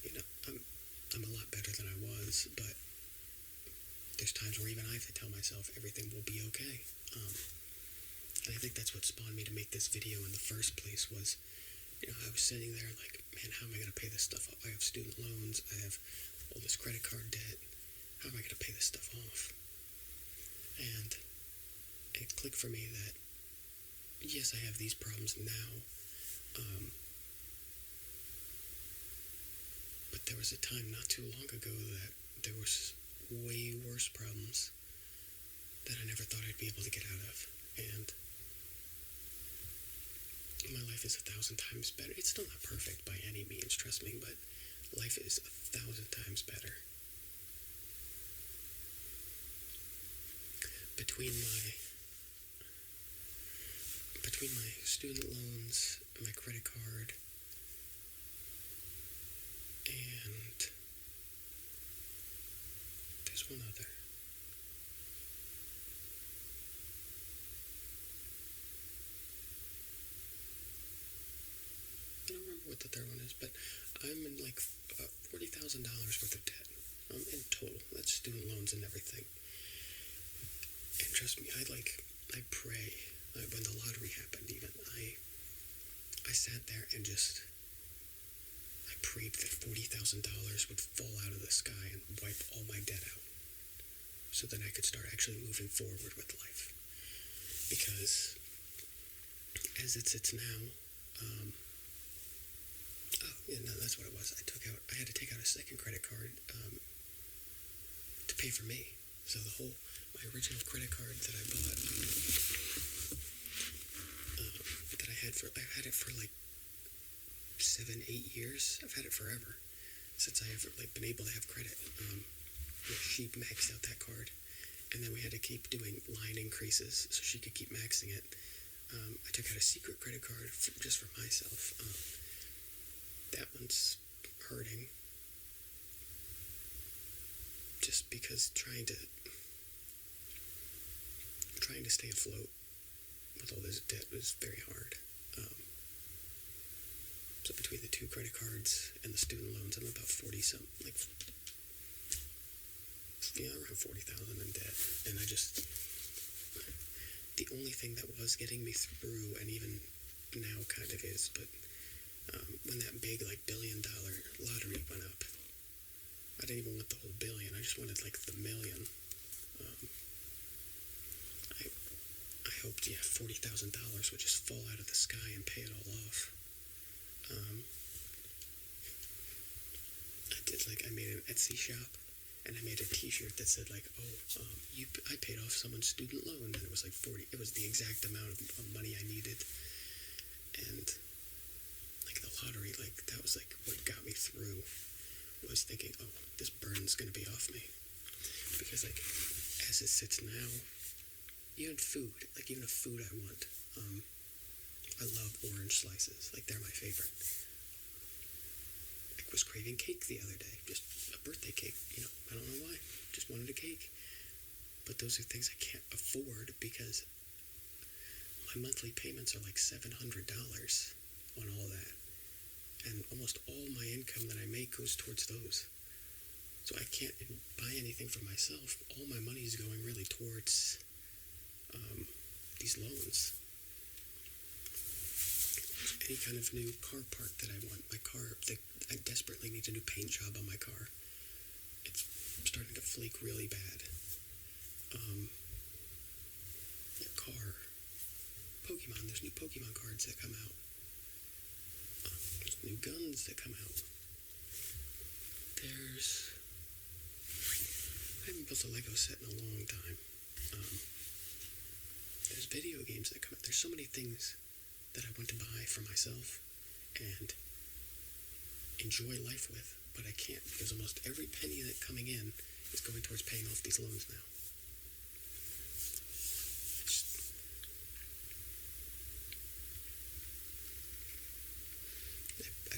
I'm a lot better than I was, but there's times where even I have to tell myself everything will be okay. And I think that's what spawned me to make this video in the first place was, I was sitting there man, how am I going to pay this stuff up? I have student loans, I have all this credit card debt. How am I going to pay this stuff off? And it clicked for me that, yes, I have these problems now, but there was a time not too long ago that there was way worse problems that I never thought I'd be able to get out of. And my life is 1,000 times better. It's still not perfect by any means, trust me, but life is 1,000 times better. Between my student loans, my credit card, and there's one other. I don't remember what the third one is, but I'm in like about $40,000 worth of debt in total. That's student loans and everything. And trust me, I pray. When the lottery happened, even I sat there and I prayed that $40,000 would fall out of the sky and wipe all my debt out, so that I could start actually moving forward with life. Because as it sits now, that's what it was. I had to take out a second credit card to pay for me. So my original credit card that I bought, I've had it for like 7-8 years. I've had it forever, since I have been able to have credit. She maxed out that card, and then we had to keep doing line increases so she could keep maxing it. I took out a secret credit card just for myself. That one's hurting, just because trying to stay afloat with all this debt was very hard. So between the two credit cards and the student loans, I'm about 40-something, around 40,000 in debt. And the only thing that was getting me through, and even now kind of is, but when that big $1 billion lottery went up, I didn't even want the whole billion. I just wanted the million. I hoped, $40,000 would just fall out of the sky and pay it all off. I made an Etsy shop, and I made a T-shirt that said I paid off someone's student loan, and it was 40. It was the exact amount of money I needed, and the lottery, that was what got me through. Was thinking, this burden's gonna be off me, because as it sits now, even food, even a food I want, I love orange slices, they're my favorite. I was craving cake the other day, just a birthday cake, I don't know why, just wanted a cake. But those are things I can't afford, because my monthly payments are $700 on all that. And almost all my income that I make goes towards those. So I can't buy anything for myself. All my money is going really towards these loans. Any kind of new car part that I want. I desperately need a new paint job on my car. It's starting to flake really bad. Car. Pokemon. There's new Pokemon cards that come out. There's new guns that come out. I haven't built a Lego set in a long time. There's video games that come out. There's so many things that I want to buy for myself and enjoy life with, but I can't, because almost every penny that's coming in is going towards paying off these loans now.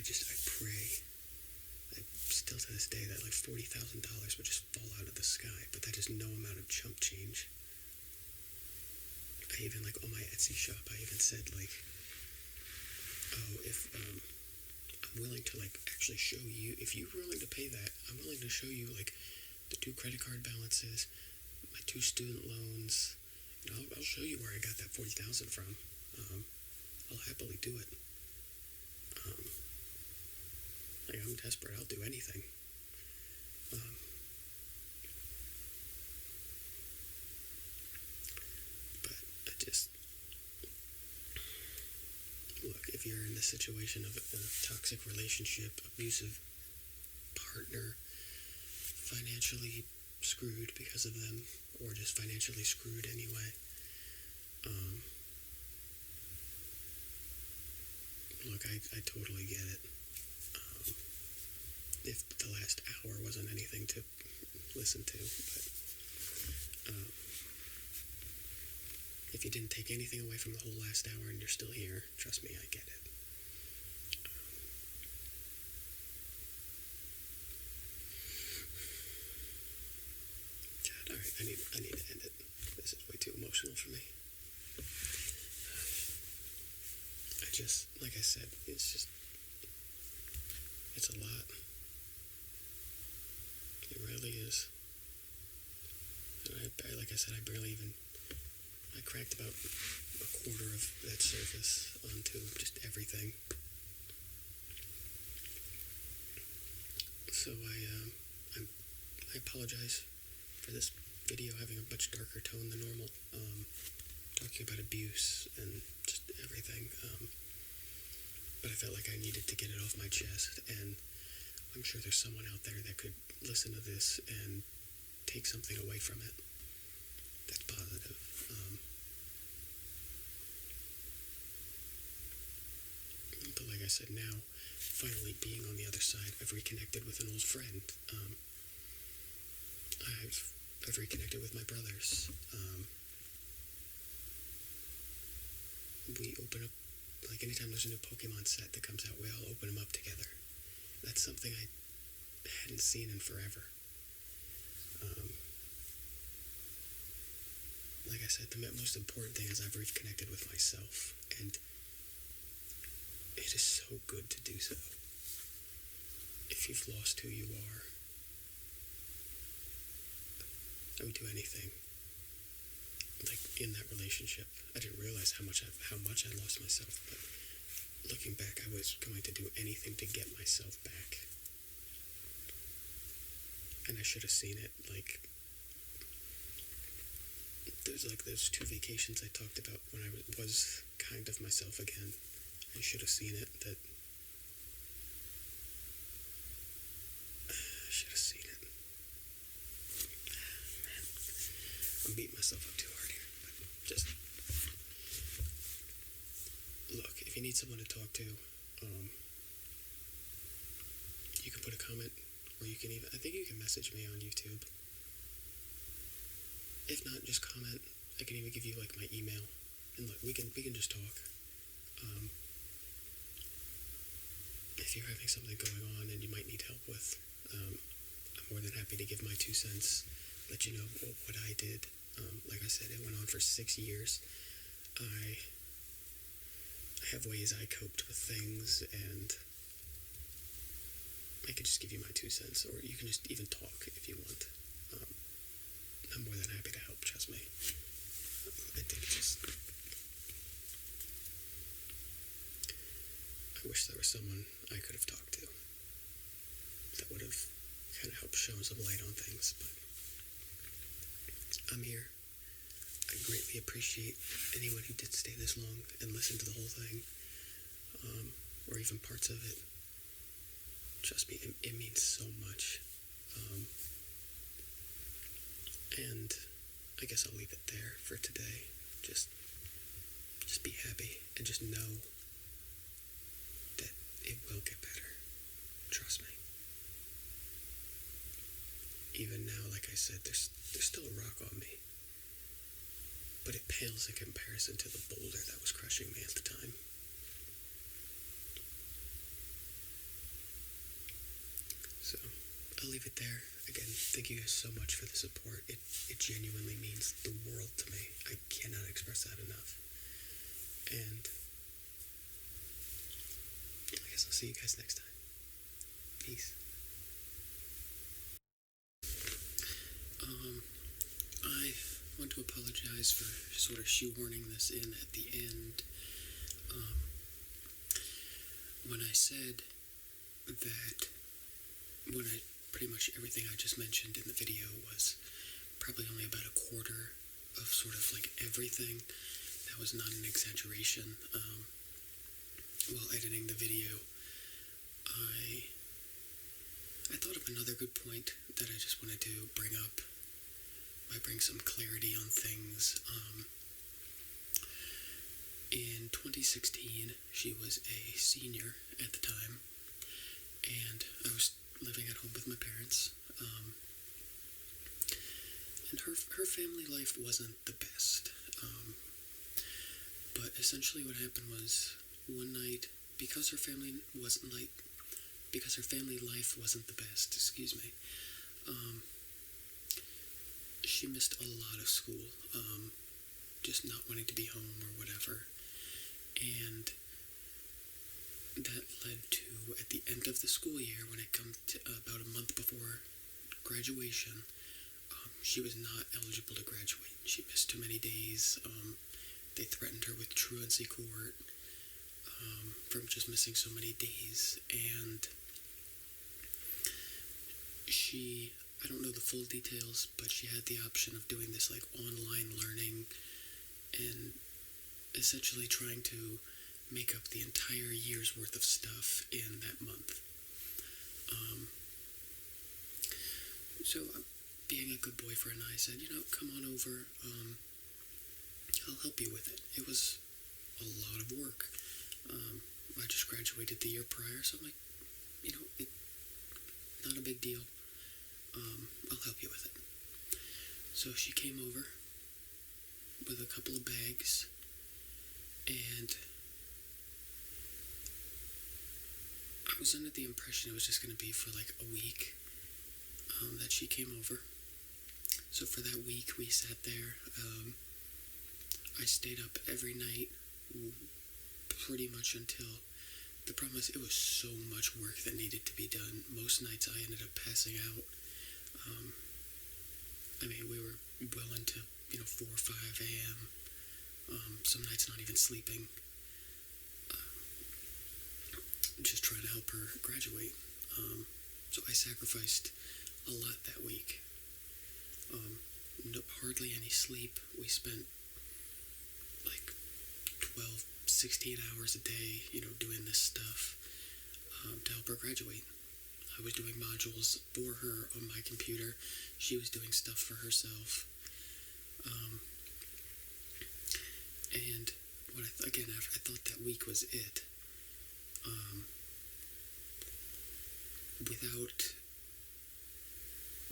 I pray, still to this day, that $40,000 would just fall out of the sky, but that is no amount of chump change. I even, on my Etsy shop, I even said, if I'm willing to, actually show you, if you're willing to pay that, I'm willing to show you, the 2 credit card balances, my 2 student loans, I'll show you where I got that $40,000 from. I'll happily do it. I'm desperate. I'll do anything. But look, if you're in the situation of a toxic relationship, abusive partner, financially screwed because of them, or just financially screwed anyway, look, I totally get it. if the last hour wasn't anything to listen to, but if you didn't take anything away from the whole last hour and you're still here, trust me, I get it. God, alright, I need to end it. This is way too emotional for me. Like I said, it's a lot. It really is. And like I said, I cracked about a quarter of that surface onto just everything. So I apologize for this video having a much darker tone than normal. Talking about abuse and just everything. But I felt like I needed to get it off my chest, and I'm sure there's someone out there that could listen to this and take something away from it that's positive. But like I said, now, finally being on the other side, I've reconnected with an old friend. I've reconnected with my brothers. We open up, like anytime there's a new Pokemon set that comes out, we all open them up together. That's something I hadn't seen in forever. Like I said, the most important thing is I've reconnected with myself, and it is so good to do so. If you've lost who you are, I would do anything. Like in that relationship, I didn't realize how much I lost myself, but looking back, I was going to do anything to get myself back. And I should have seen it. Like those 2 vacations I talked about when I was kind of myself again. I should have seen it. I should have seen it. Man, I'm beating myself up too hard here. But just look, if you need someone to talk to, you can put a comment, or you can I think you can message me on YouTube. If not, just comment. I can even give you like my email, and look, we can just talk. If you're having something going on and you might need help with, I'm more than happy to give my 2 cents, let you know what I did. Like I said, it went on for 6 years. I have ways I coped with things, and I could just give you my 2 cents, or you can just even talk if you want. I'm more than happy to help, trust me. I wish there was someone I could have talked to that would have kind of helped show some light on things, but I'm here. I greatly appreciate anyone who did stay this long and listen to the whole thing, or even parts of it. Trust me, it means so much. And I guess I'll leave it there for today. Just be happy and just know that it will get better. Trust me. Even now, like I said, there's still a rock on me, but it pales in comparison to the boulder that was crushing me at the time. So I'll leave it there. Again, thank you guys so much for the support. It genuinely means the world to me. I cannot express that enough. And I guess I'll see you guys next time. Peace. I want to apologize for sort of shoehorning this in at the end. When I said that pretty much everything I just mentioned in the video was probably only about a quarter of sort of like everything, that was not an exaggeration. While editing the video, I thought of another good point that I just wanted to bring up. I bring some clarity on things. In 2016, she was a senior at the time, and I was living at home with my parents. And her family life wasn't the best. But essentially what happened was one night, because her family life wasn't the best, excuse me, she missed a lot of school, just not wanting to be home or whatever. And that led to, at the end of the school year, when it come to about a month before graduation, she was not eligible to graduate. She missed too many days. They threatened her with truancy court from just missing so many days. And she, I don't know the full details, but she had the option of doing this like online learning and essentially trying to make up the entire year's worth of stuff in that month. So being a good boyfriend, I said, come on over, I'll help you with it. It was a lot of work. I just graduated the year prior, so I'm like, not a big deal. I'll help you with it. So she came over with a couple of bags, and I was under the impression it was just going to be for like a week that she came over. So for that week, we sat there. I stayed up every night pretty much until, the problem was it was so much work that needed to be done. Most nights I ended up passing out. We were well into 4 or 5 a.m. Some nights not even sleeping, just trying to help her graduate. So I sacrificed a lot that week. Hardly any sleep. We spent like 12, 16 hours a day, doing this stuff to help her graduate. I was doing modules for her on my computer. She was doing stuff for herself. And I thought that week was it. Without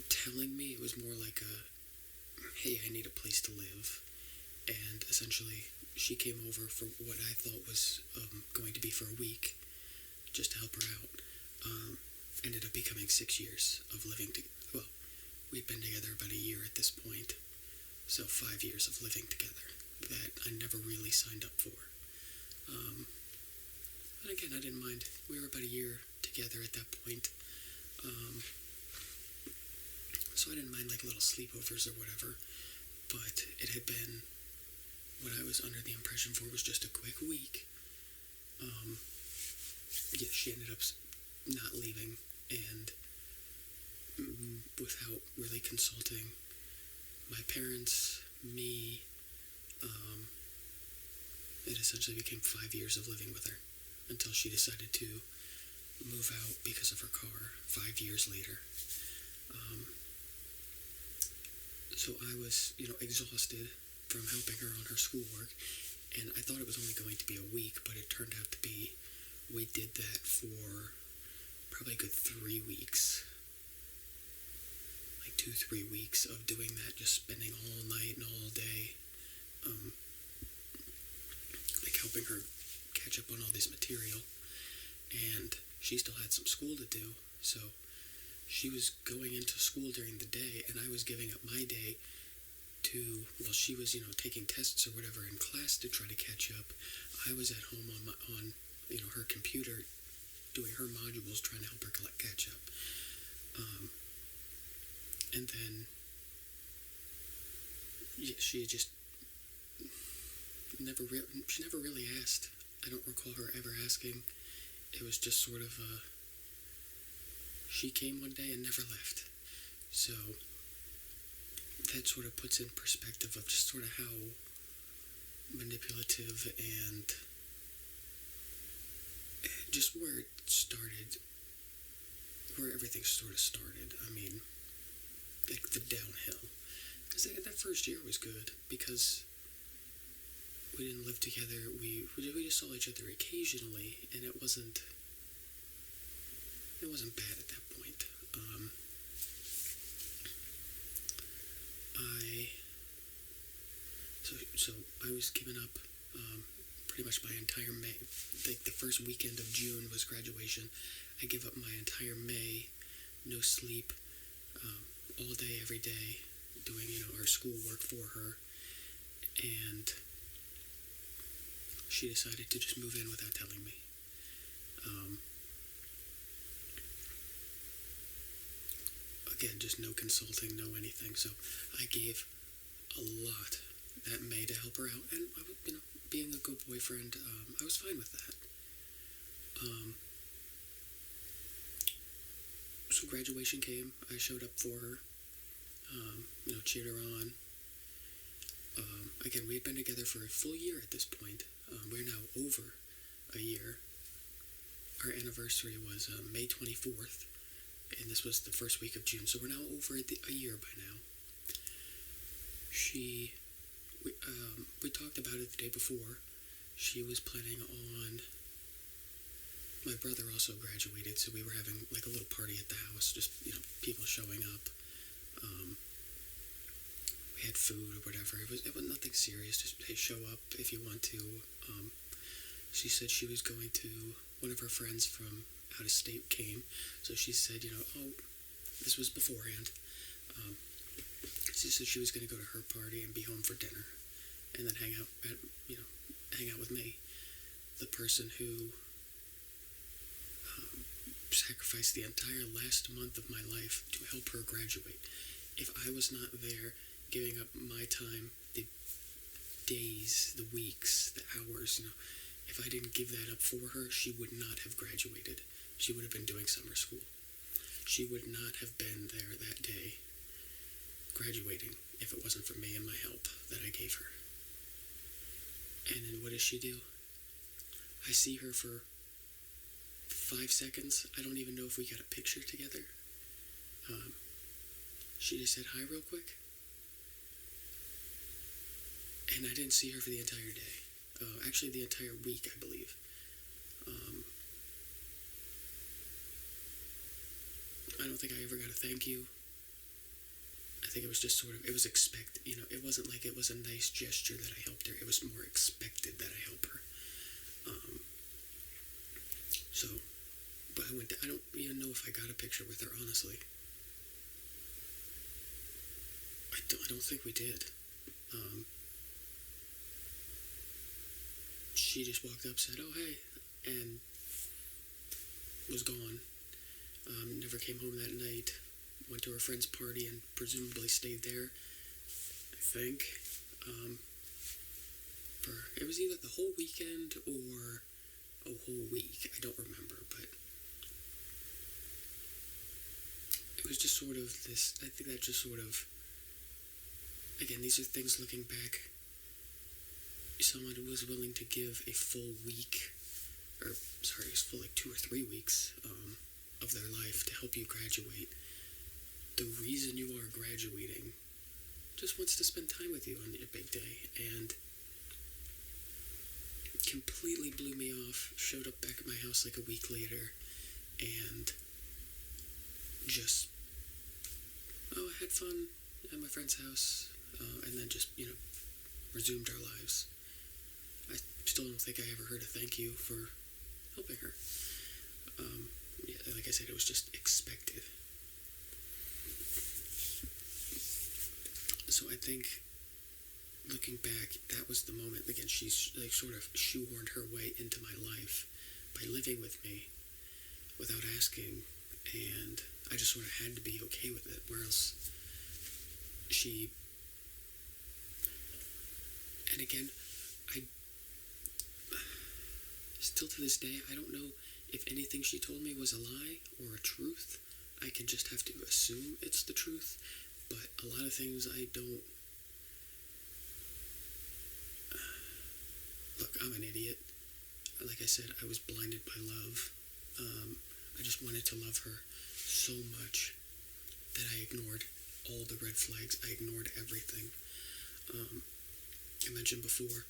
telling me, it was more like hey, I need a place to live. And essentially, she came over for what I thought was going to be for a week, just to help her out. Ended up becoming 6 years of living together. Well, we'd been together about a year at this point, so 5 years of living together that I never really signed up for. And again, I didn't mind. We were about a year together at that point, so I didn't mind like little sleepovers or whatever. But it had been what I was under the impression for was just a quick week. She ended up not leaving, and without really consulting my parents, me, it essentially became 5 years of living with her until she decided to move out because of her car 5 years later. So I was, exhausted from helping her on her schoolwork, and I thought it was only going to be a week, but it turned out to be, we did that for probably a good 3 weeks. Like 2-3 weeks of doing that, just spending all night and all day, like helping her catch up on all this material. And she still had some school to do, so she was going into school during the day, and I was giving up my day to, while she was, taking tests or whatever in class to try to catch up, I was at home on her computer doing her modules, trying to help her catch up. And then she had just she never really asked. I don't recall her ever asking. It was just sort of she came one day and never left. So that sort of puts in perspective of just sort of how manipulative and just where it started, where everything sort of started. Like the downhill. Because that first year was good because we didn't live together. We just saw each other occasionally, and it wasn't bad at that point. Um, I so I was giving up pretty much my entire May. Like the first weekend of June was graduation. I give up my entire May, no sleep, all day, every day, doing our schoolwork for her, and she decided to just move in without telling me. Again, just no consulting, no anything. So I gave a lot that May to help her out, and being a good boyfriend, I was fine with that. So graduation came. I showed up for her. Cheered her on. Again, we had been together for a full year at this point. We're now over a year. Our anniversary was May 24th, and this was the first week of June, so we're now over a year by now. We talked about it the day before. She was planning on, my brother also graduated, so we were having like a little party at the house, just, people showing up. We had food or whatever. It was nothing serious, just, hey, show up if you want to. She said she was going to, one of her friends from out of state came, so she said, this was beforehand. She said she was going to go to her party and be home for dinner, and then hang out with me, the person who sacrificed the entire last month of my life to help her graduate. If I was not there, giving up my time, the days, the weeks, the hours, if I didn't give that up for her, she would not have graduated. She would have been doing summer school. She would not have been there that day graduating if it wasn't for me and my help that I gave her. And then what does she do? I see her for 5 seconds. I don't even know if we got a picture together. She just said hi real quick. And I didn't see her for the entire day. Actually, the entire week, I believe. I don't think I ever got a thank you. I think it was just sort of, it was expected, it wasn't like it was a nice gesture that I helped her. It was more expected that I help her. But I don't even know if I got a picture with her, honestly. I don't think we did. She just walked up, said, "Oh, hey," and was gone. Never came home that night. Went to her friend's party and presumably stayed there, I think. It was either the whole weekend or a whole week. I don't remember, but it was just sort of this, I think that just sort of, again, these are things looking back. Someone who was willing to give a full week, it was full like 2 or 3 weeks of their life to help you graduate. The reason you are graduating just wants to spend time with you on your big day, and completely blew me off. Showed up back at my house like a week later, and just, I had fun at my friend's house, and then just, resumed our lives. I still don't think I ever heard a thank you for helping her. Like I said, it was just expected. So I think, looking back, that was the moment. Again, she's like sort of shoehorned her way into my life by living with me without asking, and I just sort of had to be okay with it, where else and again, still to this day, I don't know if anything she told me was a lie or a truth. I can just have to assume it's the truth, but a lot of things I don't. Look, I'm an idiot. Like I said, I was blinded by love. I just wanted to love her so much that I ignored all the red flags. I ignored everything. I mentioned before,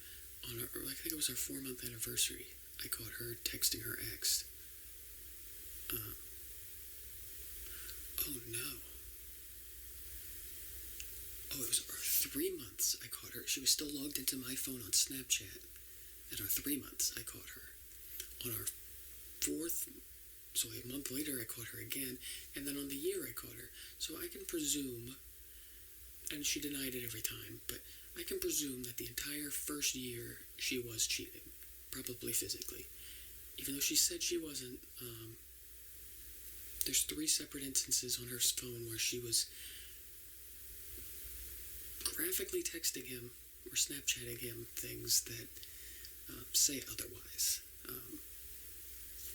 I think it was our 4-month anniversary, I caught her texting her ex. Oh no. Oh, it was our 3 months I caught her. She was still logged into my phone on Snapchat. At our 3 months, I caught her. On our fourth, so a month later, I caught her again. And then on the year, I caught her. So I can presume, and she denied it every time, but I can presume that the entire first year she was cheating. Probably physically. Even though she said she wasn't, there's 3 separate instances on her phone where she was graphically texting him or Snapchatting him things that say otherwise.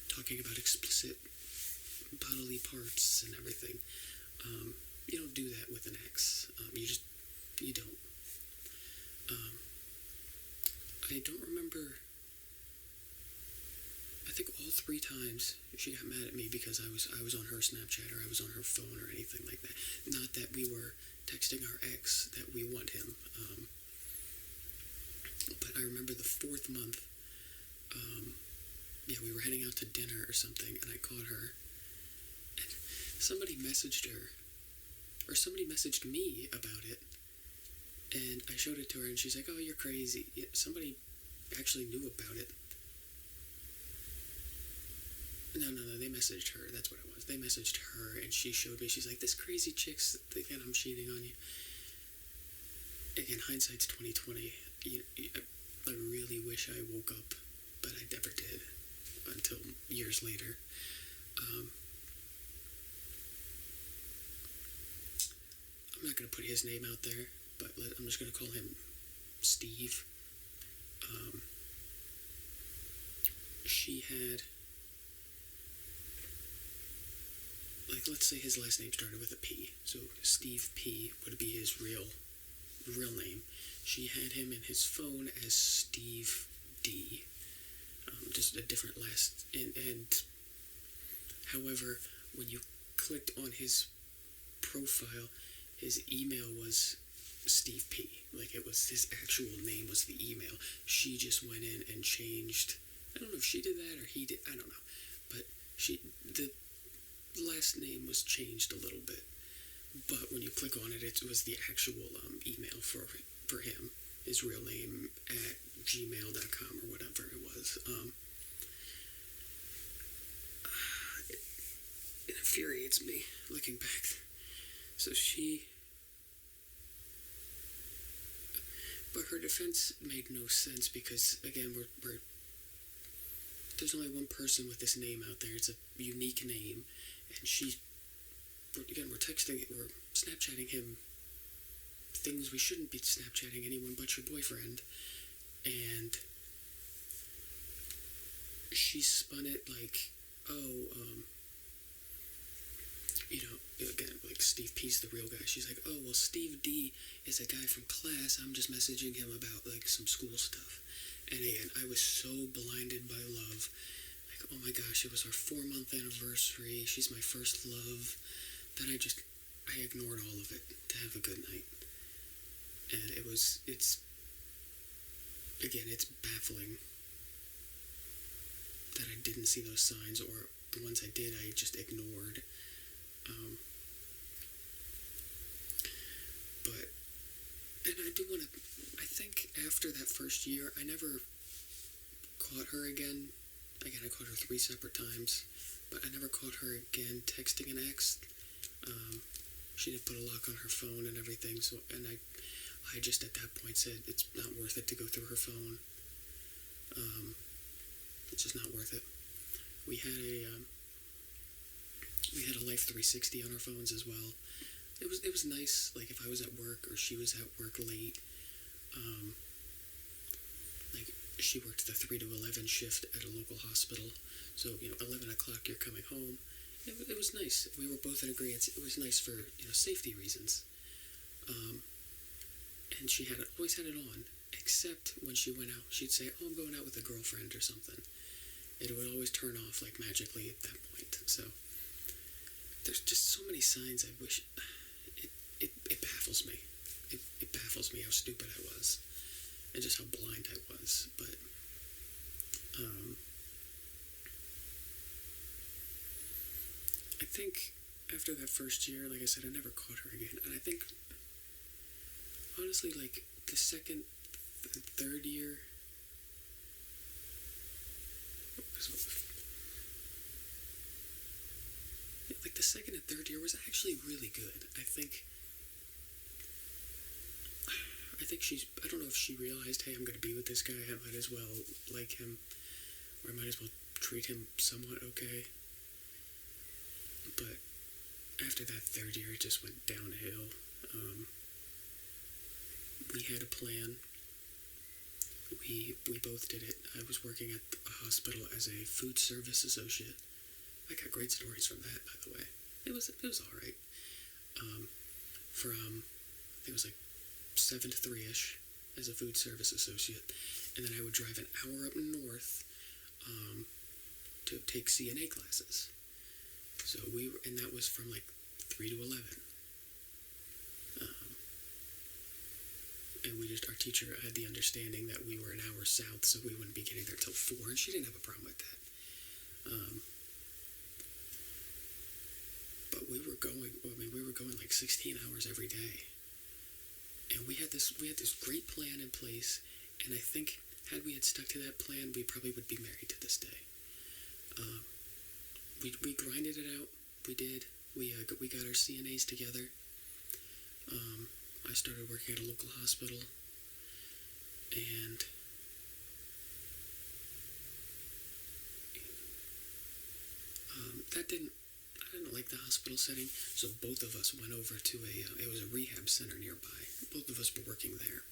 Talking about explicit bodily parts and everything. You don't do that with an ex. You don't. I don't remember. I think all 3 times she got mad at me because I was on her Snapchat or I was on her phone or anything like that. Not that we were texting our ex that we want him. But I remember the 4th month, we were heading out to dinner or something, and I caught her, and somebody messaged her, or somebody messaged me about it, and I showed it to her, and she's like, oh, you're crazy. Yeah, somebody actually knew about it. No, they messaged her, that's what it was. They messaged her, and she showed me, she's like, this crazy chick's thinking I'm cheating on you. Again, hindsight's 20/20. I really wish I woke up, but I never did until years later. I'm not going to put his name out there, but I'm just going to call him Steve. She had, let's say his last name started with a P, so Steve P would be his real name. She had him in his phone as Steve D, just a different last, and however, when you clicked on his profile, his email was Steve P, like it was his actual name was the email. She just went in and changed, I don't know if she did that or he did, I don't know, but the last name was changed a little bit, but when you click on it, it was the actual email for him, his real name at gmail.com or whatever it was. It infuriates me looking back. So but her defense made no sense because, again, we're there's only one person with this name out there. It's a unique name, and we're texting, we're Snapchatting him things we shouldn't be Snapchatting anyone but your boyfriend, and she spun it like, again, like Steve P's the real guy. She's like, oh, well, Steve D is a guy from class. I'm just messaging him about, some school stuff. And again, I was so blinded by love. Like, oh my gosh, it was our 4-month anniversary. She's my first love. That I ignored all of it to have a good night. And it's baffling that I didn't see those signs, or the ones I did, I just ignored. And I think after that first year, I never caught her again. Again, I caught her 3 separate times, but I never caught her again texting an ex. She did put a lock on her phone and everything, and I just at that point said it's not worth it to go through her phone. It's just not worth it. We had a Life 360 on our phones as well. It was nice, like if I was at work or she was at work late, she worked the 3 to 11 shift at a local hospital, so 11 o'clock you're coming home. It was nice. We were both in agreement. It was nice for safety reasons. And she always had it on, except when she went out. She'd say, "Oh, I'm going out with a girlfriend" or something. It would always turn off magically at that point. So there's just so many signs. I wish it baffles me. It baffles me how stupid I was and just how blind I was. But I think
after that first year, like I said, I never caught her again. And I think, honestly, like the second and third year, like the second and third year was actually really good. I think she's, I don't know if she realized, hey, I'm going to be with this guy, I might as well like him, or I might as well treat him somewhat okay. But after that third year, it just went downhill. We had a plan. We both did it. I was working at a hospital as a food service associate. I got great stories from that, by the way. It was all right. From I think it was like 7 to 3ish as a food service associate, and then I would drive an hour up north to take CNA classes. So and that was from like 3 to 11. And our teacher had the understanding that we were an hour south, so we wouldn't be getting there till 4, and she didn't have a problem with that. But we were going like 16 hours every day, and we had this great plan in place, and I think had we had stuck to that plan, we probably would be married to this day. We grinded it out. We did. We got our CNAs together. I started working at a local hospital, and I didn't like the hospital setting, so both of us went over to it was a rehab center nearby. Both of us were working there,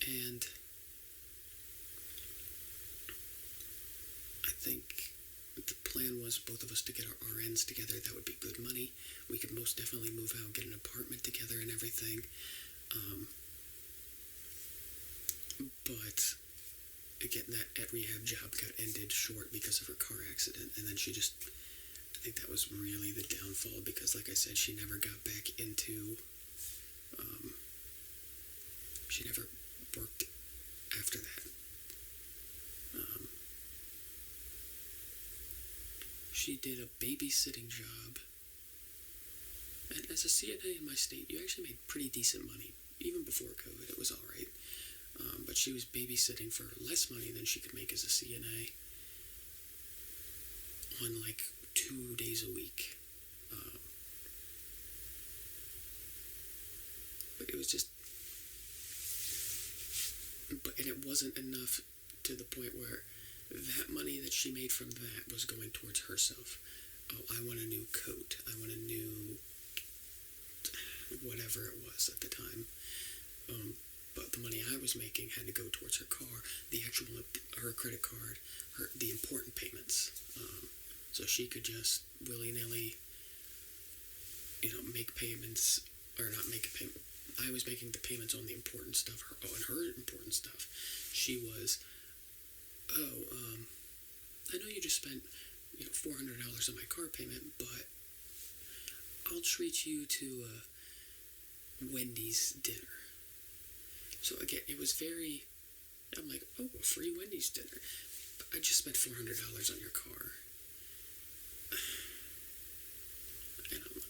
and I think the plan was both of us to get our RNs together. That would be good money. We could most definitely move out and get an apartment together and everything. But again, that at rehab job got ended short because of her car accident, and then I think that was really the downfall, because like I said, she never got back into, she never worked after that. She did a babysitting job, and as a CNA in my state, you actually made pretty decent money. Even before COVID, it was alright. But she was babysitting for less money than she could make as a CNA on like 2 days a week. But it was just, and it wasn't enough to the point where that money that she made from that was going towards herself. Oh, I want a new coat. I want a new whatever it was at the time. But the money I was making had to go towards her car, her credit card, the important payments. So she could just willy-nilly, make payments, or not make a payment. I was making the payments on the important stuff, on her important stuff. She was, I know you just spent, $400 on my car payment, but I'll treat you to Wendy's dinner. So again, it was I'm like, oh, a free Wendy's dinner. But I just spent $400 on your car.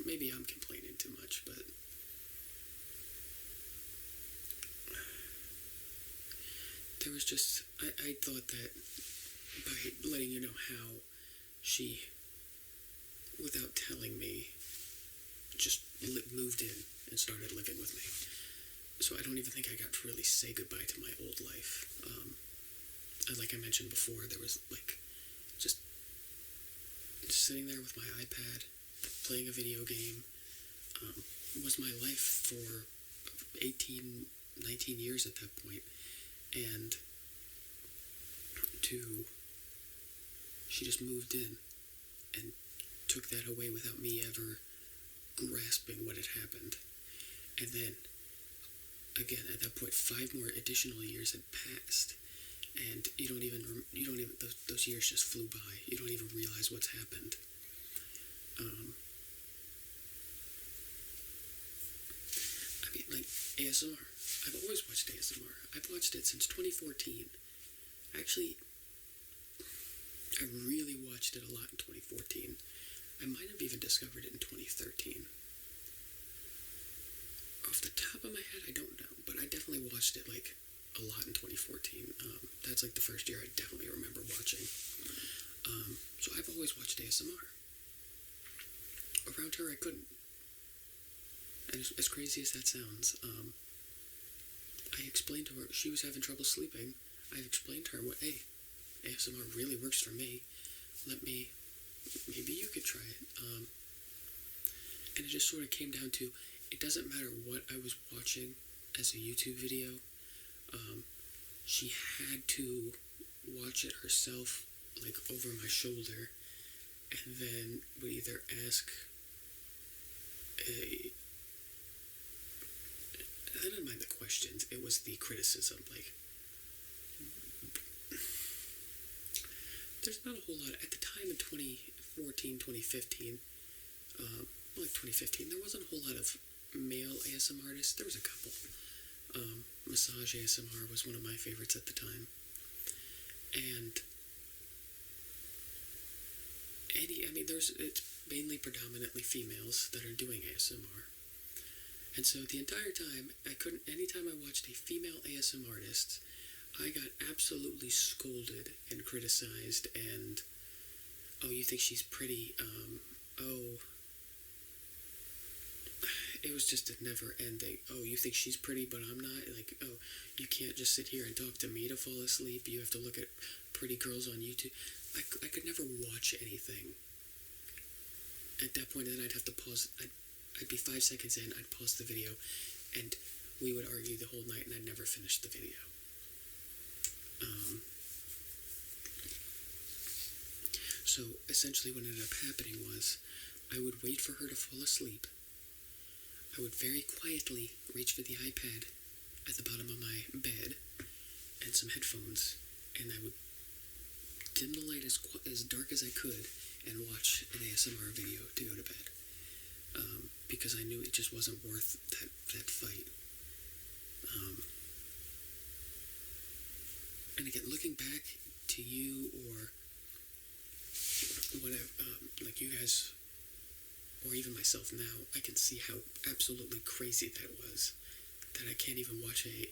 Maybe I'm complaining too much, but there was just, I thought that by letting you know how she, without telling me, just moved in and started living with me. So I don't even think I got to really say goodbye to my old life. Like I mentioned before, there was just sitting there with my iPad, playing a video game, was my life for 18, 19 years at that point. And she just moved in and took that away without me ever grasping what had happened. And then, again, at that point, 5 more additional years had passed, and you don't even those years just flew by. You don't even realize what's happened. ASMR. I've always watched ASMR. I've watched it since 2014. Actually, I really watched it a lot in 2014. I might have even discovered it in 2013. Off the top of my head, I don't know, but I definitely watched it like a lot in 2014. That's like the first year I definitely remember watching. So I've always watched ASMR. Around her, I couldn't. And as crazy as that sounds, I explained to her, she was having trouble sleeping. I explained to her hey, ASMR really works for me. Maybe you could try it. And it just sort of came down to, it doesn't matter what I was watching as a YouTube video. She had to watch it herself, like over my shoulder, and then would either ask I didn't mind the questions, it was the criticism. Like, there's not a whole lot. At the time in 2014, 2015, like 2015, there wasn't a whole lot of male ASMR artists. There was a couple. Massage ASMR was one of my favorites at the time. And it's mainly predominantly females that are doing ASMR. And so the entire time, anytime I watched a female ASMR artist, I got absolutely scolded and criticized and, oh, you think she's pretty, it was just a never ending, oh, you think she's pretty but I'm not, like, oh, you can't just sit here and talk to me to fall asleep, you have to look at pretty girls on YouTube. I could never watch anything. At that point, then I'd have to pause. I'd be 5 seconds in, I'd pause the video, and we would argue the whole night, and I'd never finish the video. So essentially what ended up happening was, I would wait for her to fall asleep. I would very quietly reach for the iPad at the bottom of my bed and some headphones, and I would dim the light as dark as I could and watch an ASMR video to go to bed. Because I knew it just wasn't worth that fight. And again, looking back to you or whatever, like you guys, or even myself now, I can see how absolutely crazy that was. That I can't even watch a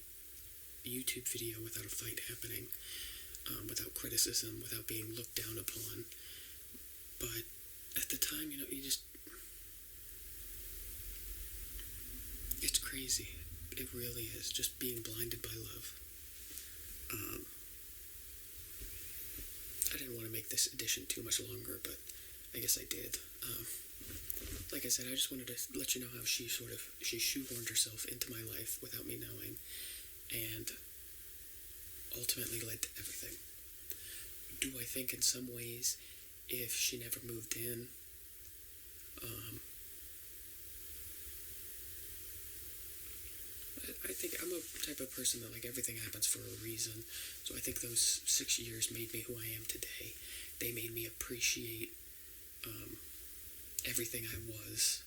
YouTube video without a fight happening, without criticism, without being looked down upon. But at the time, it's crazy. It really is. Just being blinded by love. I didn't want to make this edition too much longer, but I guess I did. Like I said, I just wanted to let you know how she shoehorned herself into my life without me knowing, and ultimately led to everything. Do I think in some ways, if she never moved in, I think I'm a type of person that, like, everything happens for a reason. So I think those 6 years made me who I am today. They made me appreciate everything I was.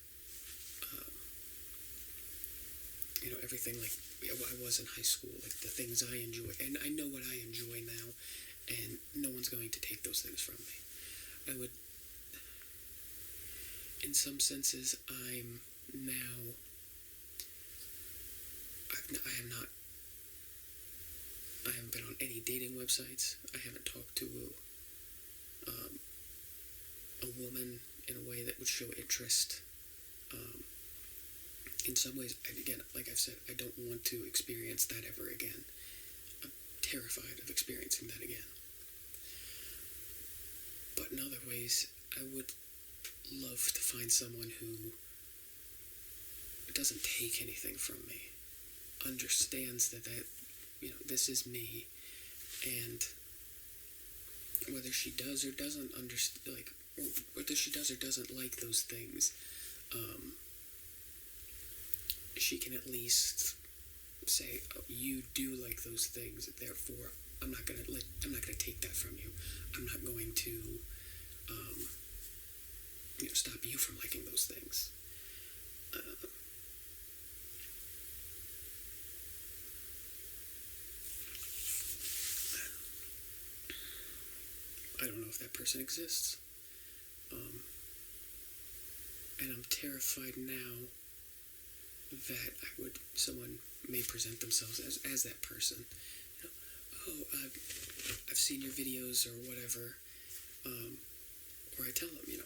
Everything, like, I was in high school, like the things I enjoy. And I know what I enjoy now, and no one's going to take those things from me. In some senses, I haven't been on any dating websites. I haven't talked to a woman in a way that would show interest. In some ways, again, like I've said, I don't want to experience that ever again. I'm terrified of experiencing that again. But in other ways, I would love to find someone who doesn't take anything from me, understands that this is me, and whether she does or doesn't understand, like, or whether she does or doesn't like those things, she can at least say, oh, you do like those things, therefore I'm not gonna take that from you. I'm not going to stop you from liking those things. I don't know if that person exists. and I'm terrified now that someone may present themselves as that person. You know, oh, I've seen your videos or whatever, or I tell them, you know,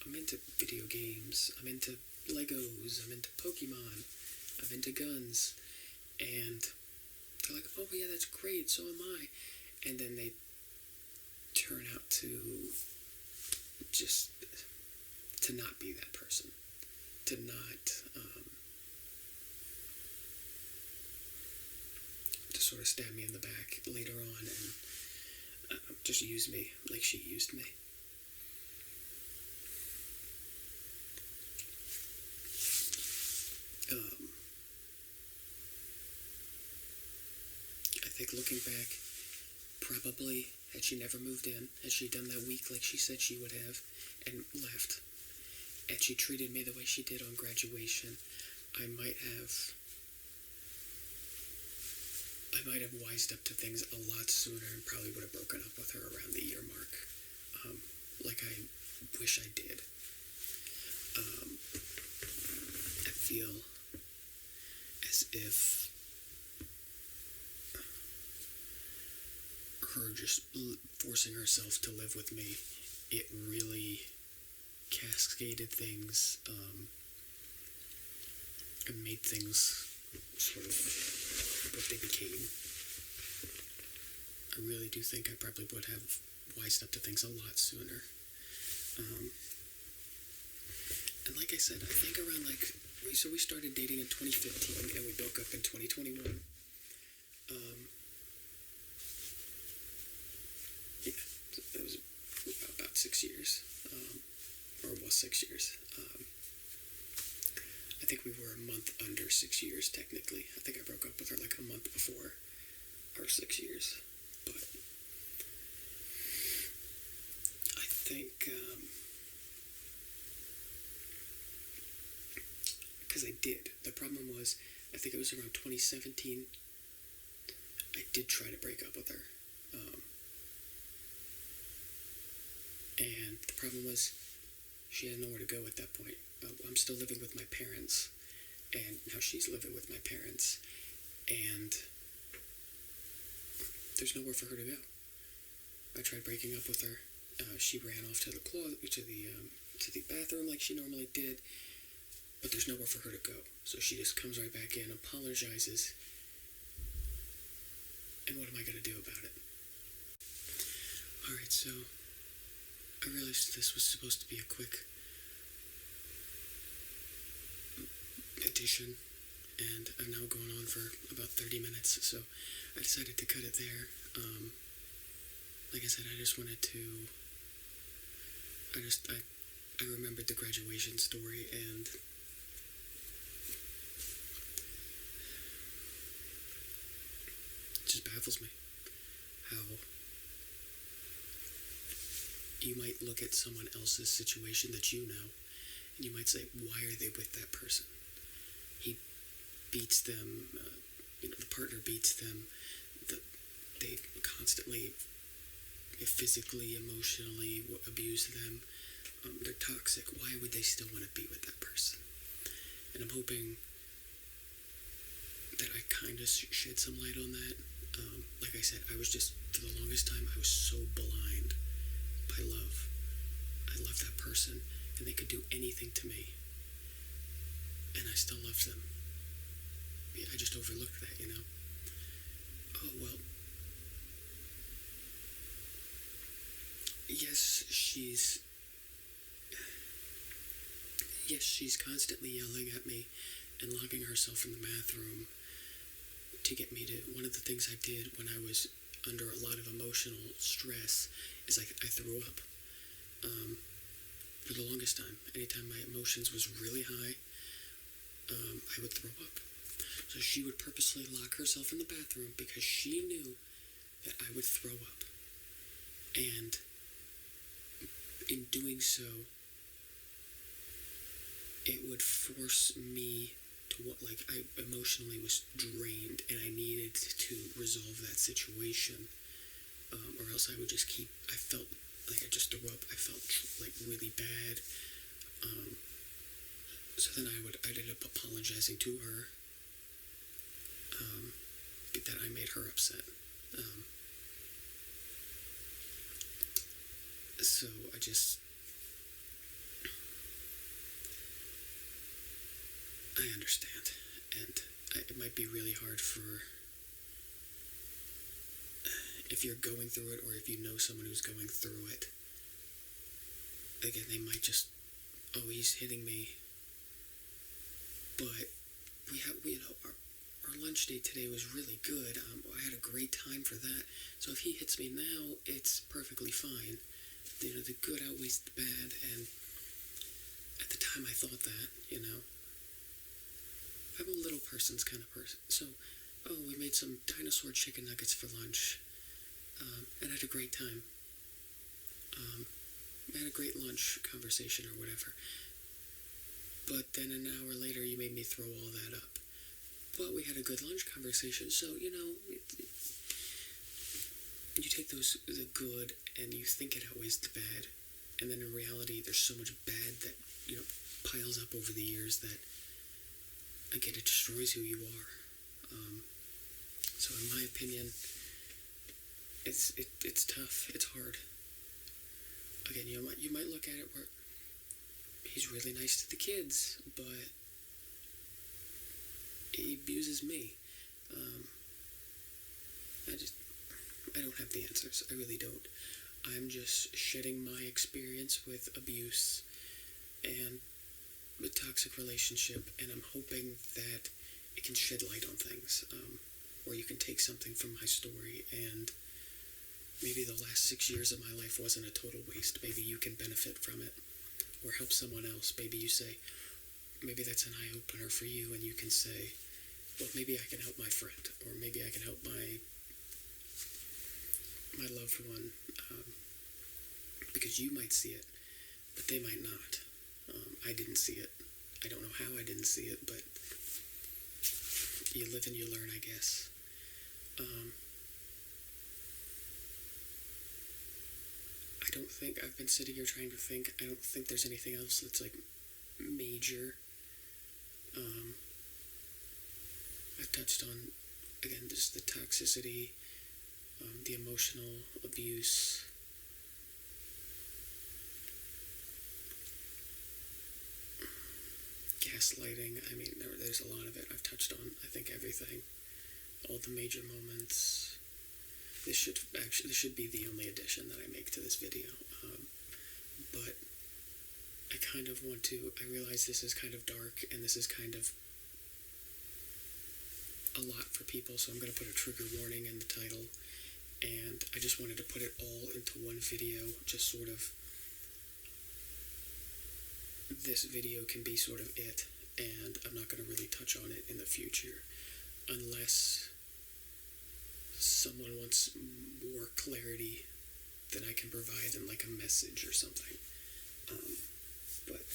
I'm into video games, I'm into Legos, I'm into Pokemon, I'm into guns, and they're like, oh yeah, that's great, so am I, and then they turn out to just to not be that person, to not to sort of stab me in the back later on and just use me like she used me. I think looking back, probably had she never moved in, had she done that week like she said she would have, and left, and she treated me the way she did on graduation, I might have wised up to things a lot sooner and probably would have broken up with her around the year mark, like I wish I did. I feel as if her just forcing herself to live with me, it really cascaded things, and made things sort of what they became. I really do think I probably would have wised up to things a lot sooner. And like I said, I think around we started dating in 2015 and we broke up in 2021. Yeah, it was about 6 years, or it was 6 years. I think we were a month under 6 years, technically. I think I broke up with her like a month before our 6 years. But I think, because I did. The problem was, I think it was around 2017, I did try to break up with her. And the problem was, she had nowhere to go at that point. I'm still living with my parents, and now she's living with my parents, and there's nowhere for her to go. I tried breaking up with her. She ran off to the closet, to the bathroom like she normally did, but there's nowhere for her to go. So she just comes right back in, apologizes, and what am I going to do about it? Alright, so I realized this was supposed to be a quick edition, and I'm now going on for about 30 minutes, so I decided to cut it there. Like I said, I just wanted to, I remembered the graduation story, and it just baffles me how you might look at someone else's situation that you know, and you might say, why are they with that person? He beats them, the partner beats them, they constantly physically, emotionally abuse them, they're toxic. Why would they still want to be with that person? And I'm hoping that I kind of shed some light on that. Like I said, I was just, for the longest time, I was so blind by love. I loved that person, and they could do anything to me, and I still loved them. Yeah, I just overlooked that, Oh, well, yes, she's constantly yelling at me and locking herself in the bathroom to get me to, one of the things I did when I was under a lot of emotional stress is I threw up. For the longest time, anytime my emotions was really high, I would throw up. So she would purposely lock herself in the bathroom because she knew that I would throw up. And in doing so, it would force me to, I emotionally was drained and I needed to resolve that situation, or else I would just I felt like I just threw up. I felt really bad, So then I ended up apologizing to her, that I made her upset. So I understand, and it might be really hard for, if you're going through it, or if you know someone who's going through it. Again, they might just, oh, he's hitting me. But our lunch date today was really good. I had a great time for that. So if he hits me now, it's perfectly fine. The good outweighs the bad, and at the time I thought that, I'm a little person's kind of person. So, we made some dinosaur chicken nuggets for lunch, and had a great time. I had a great lunch conversation or whatever. But then an hour later, you made me throw all that up. But we had a good lunch conversation, so, you take the good and you think it outweighs the bad, and then in reality, there's so much bad that, piles up over the years that, again, it destroys who you are. So in my opinion, it's tough, it's hard. Again, you might look at it where he's really nice to the kids, but he abuses me. I don't have the answers. I really don't. I'm just shedding my experience with abuse and a toxic relationship, and I'm hoping that it can shed light on things, or you can take something from my story, and maybe the last 6 years of my life wasn't a total waste. Maybe you can benefit from it, or help someone else. Maybe you say, maybe that's an eye-opener for you, and you can say, well, maybe I can help my friend, or maybe I can help my loved one, because you might see it, but they might not. I didn't see it. I don't know how I didn't see it, but you live and you learn, I guess. I don't think, I've been sitting here trying to think, I don't think there's anything else that's like major. I've touched on, again, just the toxicity, the emotional abuse, gaslighting. I mean, there's a lot of it. I've touched on, I think, everything, all the major moments. This should be the only addition that I make to this video, but I realize this is kind of dark, and this is kind of a lot for people, so I'm going to put a trigger warning in the title, and I just wanted to put it all into one video, just sort of, this video can be sort of it, and I'm not going to really touch on it in the future, unless someone wants more clarity than I can provide in like a message or something. But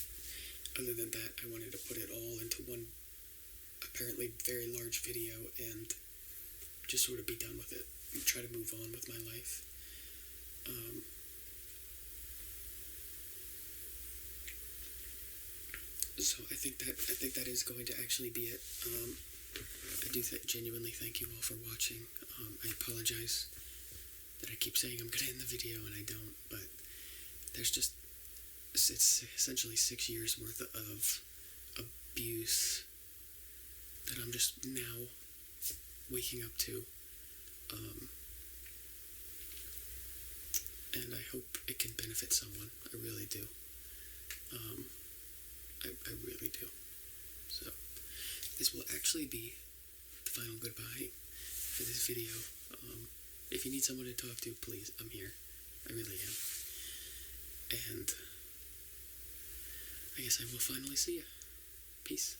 other than that, I wanted to put it all into one apparently very large video and just sort of be done with it and try to move on with my life. So I think that is going to actually be it. I do genuinely thank you all for watching. I apologize that I keep saying I'm going to end the video and I don't, but it's essentially 6 years worth of abuse that I'm just now waking up to. And I hope it can benefit someone. I really do. I really do. So, this will actually be the final goodbye for this video. If you need someone to talk to, please, I'm here. I really am. And I guess I will finally see you. Peace.